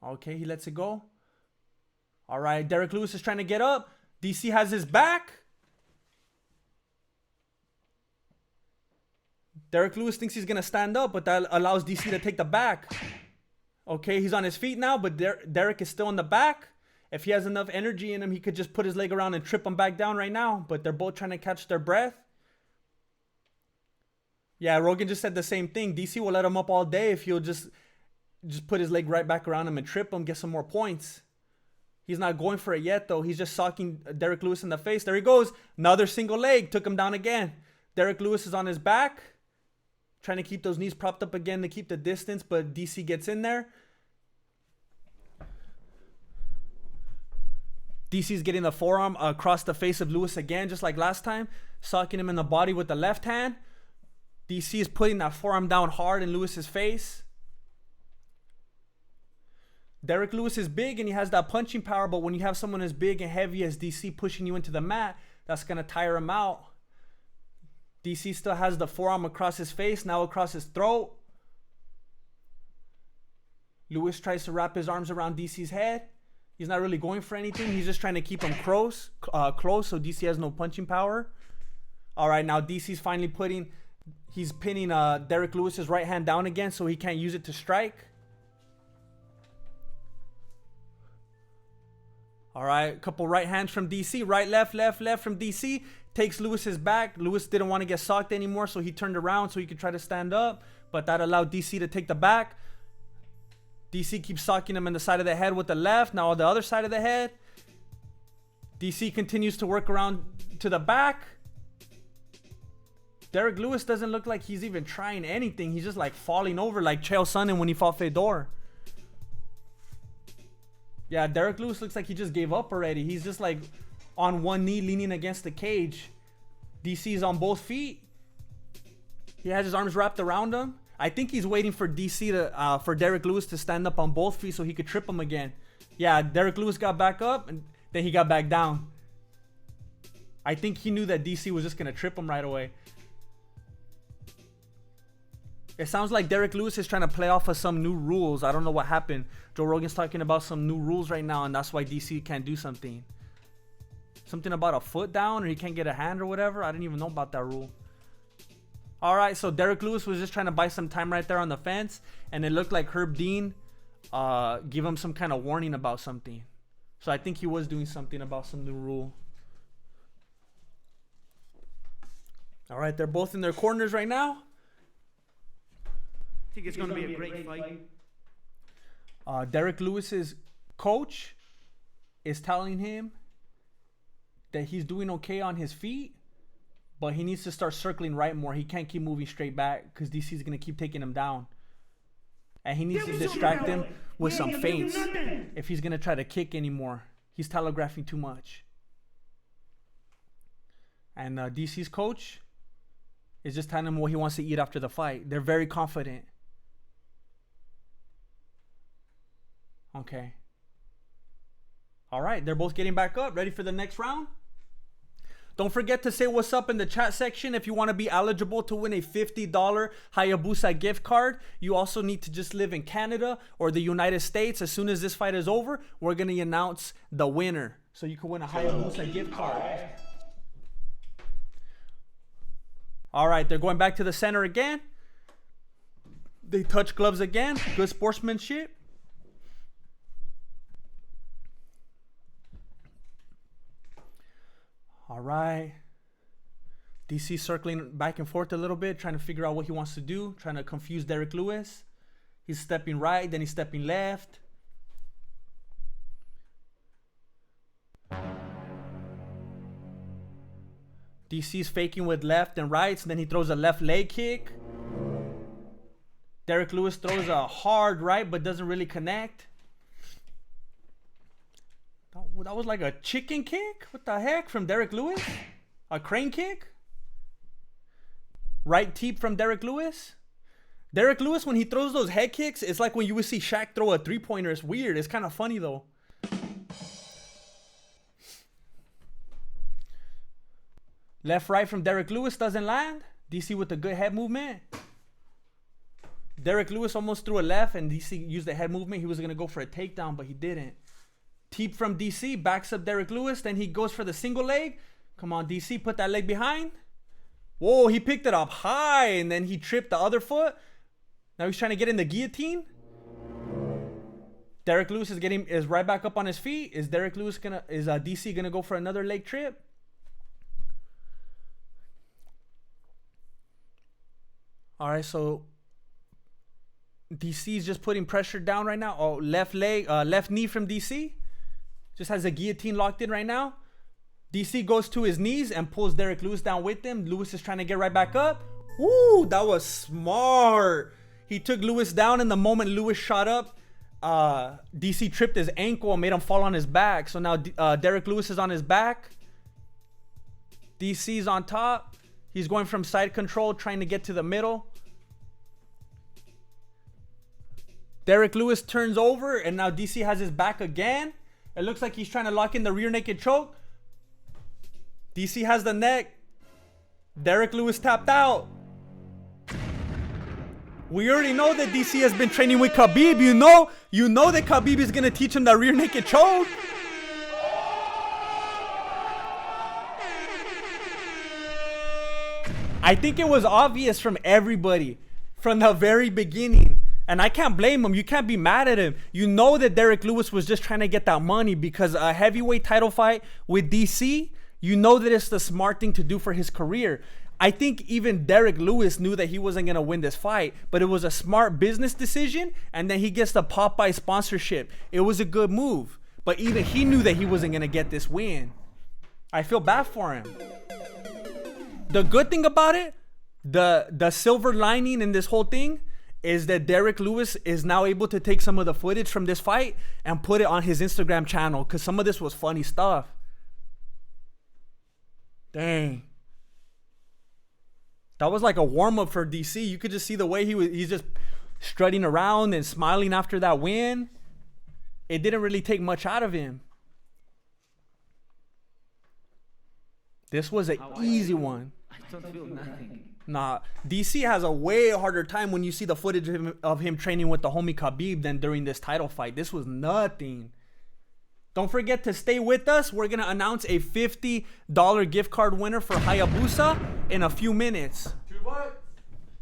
Okay, he lets it go. All right, Derrick Lewis is trying to get up. DC has his back. Derrick Lewis thinks he's going to stand up, but that allows DC to take the back. Okay, he's on his feet now, but Derrick is still in the back. If he has enough energy in him, he could just put his leg around and trip him back down right now. But they're both trying to catch their breath. Yeah, Rogan just said the same thing. DC will let him up all day if he'll just put his leg right back around him and trip him, get some more points. He's not going for it yet, though. He's just socking Derrick Lewis in the face. There he goes. Another single leg. Took him down again. Derrick Lewis is on his back. Trying to keep those knees propped up again to keep the distance, but DC gets in there. DC's getting the forearm across the face of Lewis again, just like last time. Socking him in the body with the left hand. DC is putting that forearm down hard in Lewis's face. Derrick Lewis is big and he has that punching power, but when you have someone as big and heavy as DC pushing you into the mat, that's going to tire him out. DC still has the forearm across his face, now across his throat. Lewis tries to wrap his arms around DC's head. He's not really going for anything. He's just trying to keep him close so DC has no punching power. All right, now DC's finally he's pinning Derrick Lewis's right hand down again so he can't use it to strike. All right, a couple right hands from DC. Right, left, left, left from DC. Takes Lewis's back. Lewis didn't want to get socked anymore, so he turned around so he could try to stand up. But that allowed DC to take the back. DC keeps socking him in the side of the head with the left. Now on the other side of the head. DC continues to work around to the back. Derrick Lewis doesn't look like he's even trying anything. He's just like falling over like Chael Sonnen when he fought Fedor. Yeah, Derrick Lewis looks like he just gave up already. He's just like on one knee leaning against the cage. DC's on both feet. He has his arms wrapped around him. I think he's waiting for DC to for Derrick Lewis to stand up on both feet so he could trip him again. Yeah, Derrick Lewis got back up and then he got back down. I think he knew that DC was just gonna trip him right away. It sounds like Derrick Lewis is trying to play off of some new rules. I don't know what happened. Joe Rogan's talking about some new rules right now, and that's why DC can't do something. Something about a foot down, or he can't get a hand or whatever. I didn't even know about that rule. All right, so Derrick Lewis was just trying to buy some time right there on the fence, and it looked like Herb Dean gave him some kind of warning about something. So I think he was doing something about some new rule. All right, they're both in their corners right now. I think it's going to be a great fight. Derrick Lewis's coach is telling him that he's doing okay on his feet, but he needs to start circling right more. He can't keep moving straight back because DC's going to keep taking him down. And he needs to distract him with some feints if he's going to try to kick anymore. He's telegraphing too much. And DC's coach is just telling him what he wants to eat after the fight. They're very confident. Okay. All right, they're both getting back up, ready for the next round. Don't forget to say what's up in the chat section if you want to be eligible to win a $50 Hayabusa gift card. You also need to just live in Canada or the United States. As soon as this fight is over, we're going to announce the winner. So you can win a Hayabusa gift card. All right, they're going back to the center again. They touch gloves again. Good sportsmanship. All right. DC circling back and forth a little bit, trying to figure out what he wants to do, trying to confuse Derrick Lewis. He's stepping right, then he's stepping left. DC's faking with left and rights, and then he throws a left leg kick. Derrick Lewis throws a hard right, but doesn't really connect. That was like a chicken kick? What the heck from Derrick Lewis? A crane kick? Right teep from Derrick Lewis? Derrick Lewis, when he throws those head kicks, it's like when you would see Shaq throw a three-pointer. It's weird. It's kind of funny, though. Left, right from Derrick Lewis doesn't land. DC with a good head movement. Derrick Lewis almost threw a left, and DC used the head movement. He was going to go for a takedown, but he didn't. Teep from DC, backs up Derrick Lewis. Then he goes for the single leg. Come on, DC, put that leg behind. Whoa, he picked it up high, and then he tripped the other foot. Now he's trying to get in the guillotine. Derrick Lewis is right back up on his feet. Is DC gonna go for another leg trip? All right, so DC's just putting pressure down right now. Oh, left knee from DC. Just has a guillotine locked in right now. DC goes to his knees and pulls Derrick Lewis down with him. Lewis is trying to get right back up. Woo, that was smart. He took Lewis down, and the moment Lewis shot up, DC tripped his ankle and made him fall on his back. So now Derrick Lewis is on his back. DC's on top. He's going from side control, trying to get to the middle. Derrick Lewis turns over, and now DC has his back again. It looks like he's trying to lock in the rear naked choke. DC has the neck. Derrick Lewis tapped out. We already know that DC has been training with Khabib. You know that Khabib is going to teach him the rear naked choke. I think it was obvious from everybody from the very beginning And I can't blame him. You can't be mad at him. You know that Derrick Lewis was just trying to get that money because a heavyweight title fight with DC, you know that it's the smart thing to do for his career. I think even Derrick Lewis knew that he wasn't going to win this fight, but it was a smart business decision, and then he gets the Popeye sponsorship. It was a good move, but even he knew that he wasn't going to get this win. I feel bad for him. The good thing about it, the silver lining in this whole thing, is that Derrick Lewis is now able to take some of the footage from this fight and put it on his Instagram channel because some of this was funny stuff. Dang. That was like a warm-up for DC. You could just see the way he's just strutting around and smiling after that win. It didn't really take much out of him. This was an easy one. I don't feel nothing. Nah, DC has a way harder time when you see the footage of him training with the homie Khabib than during this title fight. This was nothing. Don't forget to stay with us. We're going to announce a $50 gift card winner for Hayabusa in a few minutes. $2.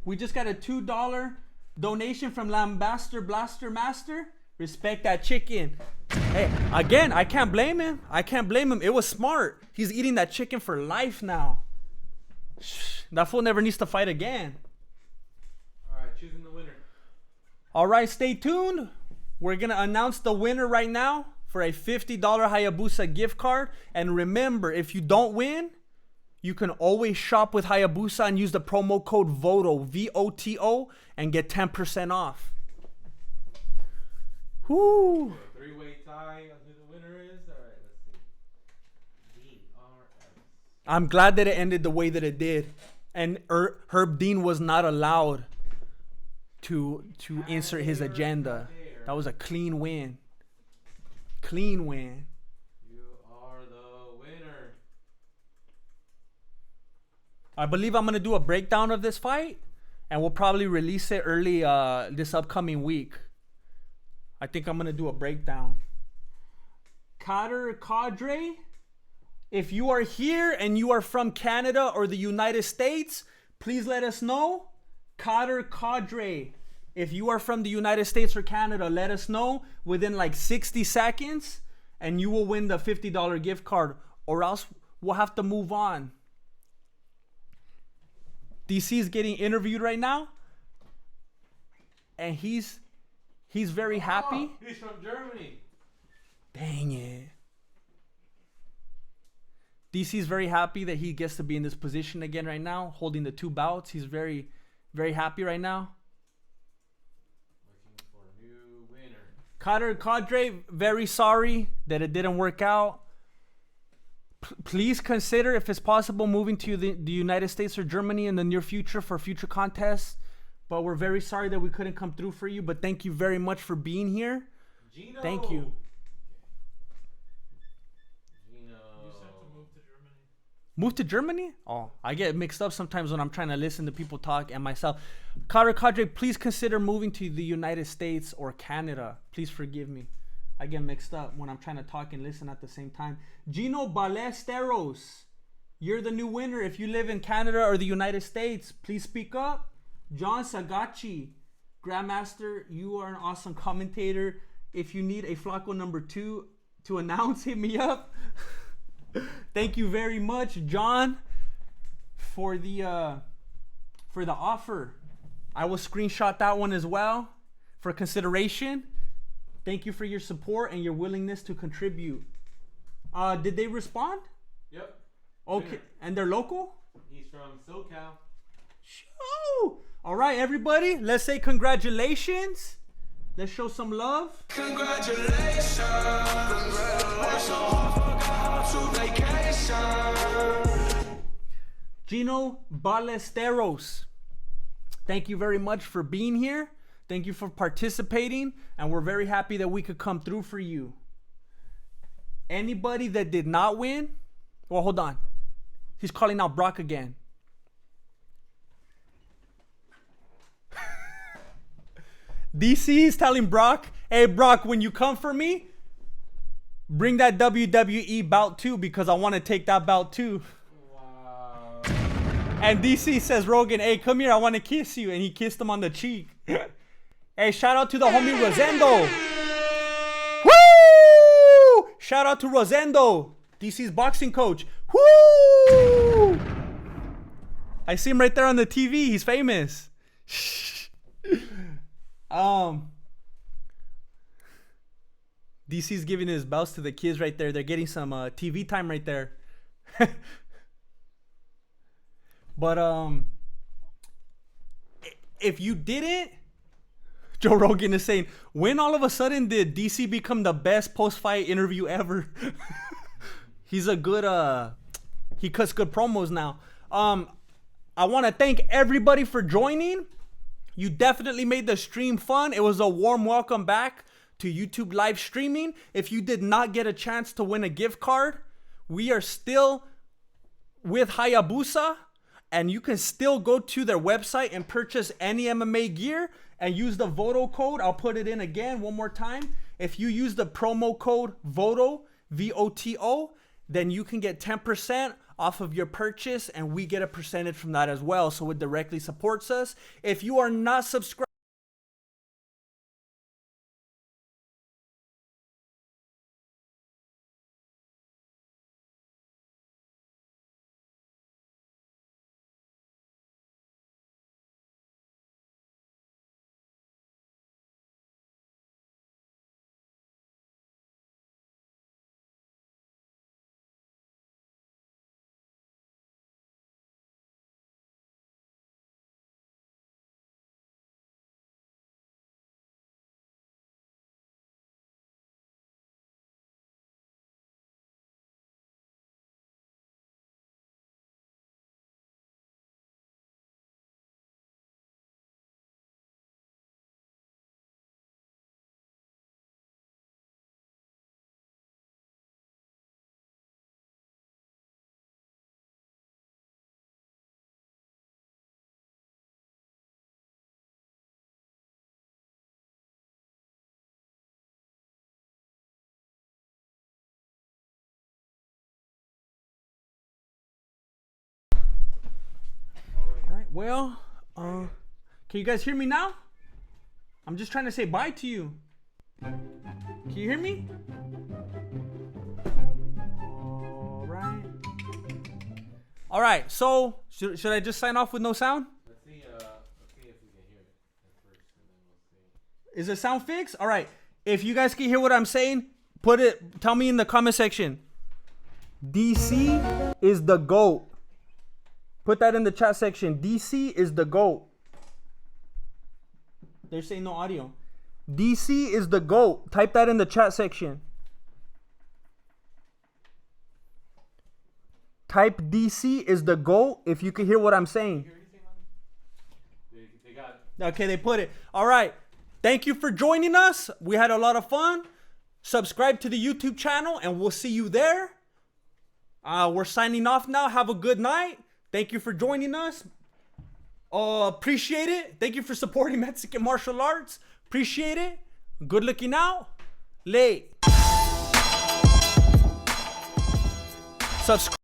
We just got a $2 donation from Lambaster Blaster Master. Respect that chicken. Hey, again, I can't blame him. I can't blame him. It was smart. He's eating that chicken for life now. That fool never needs to fight again. All right, choosing the winner. All right, stay tuned. We're going to announce the winner right now for a $50 Hayabusa gift card. And remember, if you don't win, you can always shop with Hayabusa and use the promo code VOTO, VOTO, and get 10% off. Whoo. Three-way tie on who the winner is. All right, let's see. DRS. I'm glad that it ended the way that it did. And Herb Dean was not allowed to insert his agenda. That was a clean win. Clean win. You are the winner. I believe I'm going to do a breakdown of this fight. And we'll probably release it early this upcoming week. I think I'm going to do a breakdown. Kader Cadre. If you are here and you are from Canada or the United States, please let us know. Kader Cadre. If you are from the United States or Canada, let us know within like 60 seconds and you will win the $50 gift card, or else we'll have to move on. DC is getting interviewed right now and he's very happy. Oh, he's from Germany. Dang it. DC's very happy that he gets to be in this position again right now, holding the two bouts. He's very, very happy right now. Looking for a new winner. Kader Cadre, very sorry that it didn't work out. Please consider, if it's possible, moving to the United States or Germany in the near future for future contests. But we're very sorry that we couldn't come through for you. But thank you very much for being here. Gino. Thank you. Move to Germany? Oh, I get mixed up sometimes when I'm trying to listen to people talk and myself. Kader Cadre, please consider moving to the United States or Canada. Please forgive me. I get mixed up when I'm trying to talk and listen at the same time. Gino Ballesteros, you're the new winner. If you live in Canada or the United States, please speak up. John Sagachi, Grandmaster, you are an awesome commentator. If you need a Flacco number 2 to announce, hit me up. Thank you very much, John, for the offer. I will screenshot that one as well for consideration. Thank you for your support and your willingness to contribute. Did they respond? Yep. Okay, Winner. and they're local? He's from SoCal. Shoo! All right, everybody, let's say congratulations. Let's show some love. Congratulations. Gino Ballesteros, thank you very much for being here. Thank you for participating, and we're very happy that we could come through for you. Anybody that did not win, well, hold on. He's calling out Brock again. DC is telling Brock, hey, Brock, when you come for me, bring that WWE bout too, because I want to take that bout too. Wow. And DC says, Rogan, hey, come here, I want to kiss you. And he kissed him on the cheek. Hey, shout out to the homie Rosendo. Woo! Shout out to Rosendo, DC's boxing coach. Woo! I see him right there on the TV. He's famous. DC's giving his belts to the kids right there. They're getting some TV time right there. But if you didn't, Joe Rogan is saying, when all of a sudden did DC become the best post-fight interview ever? He's a good he cuts good promos now. I want to thank everybody for joining. You definitely made the stream fun. It was a warm welcome back to YouTube live streaming. If you did not get a chance to win a gift card, we are still with Hayabusa, and you can still go to their website and purchase any MMA gear and use the VOTO code. I'll put it in again one more time. If you use the promo code VOTO, VOTO, then you can get 10% off of your purchase, and we get a percentage from that as well. So it directly supports us. If you are not subscribed, well, can you guys hear me now? I'm just trying to say bye to you. Can you hear me? All right. So should I just sign off with no sound? Let's see if we can hear it at first, and then we'll see. Is the sound fixed? All right. If you guys can hear what I'm saying, tell me in the comment section. DC is the GOAT. Put that in the chat section. DC is the GOAT. They're saying no audio. DC is the GOAT. Type that in the chat section. Type DC is the GOAT if you can hear what I'm saying. They got it. Okay, they put it. All right. Thank you for joining us. We had a lot of fun. Subscribe to the YouTube channel, and we'll see you there. We're signing off now. Have a good night. Thank you for joining us. Appreciate it. Thank you for supporting Mexican martial arts. Appreciate it. Good looking out. Late. Subscribe.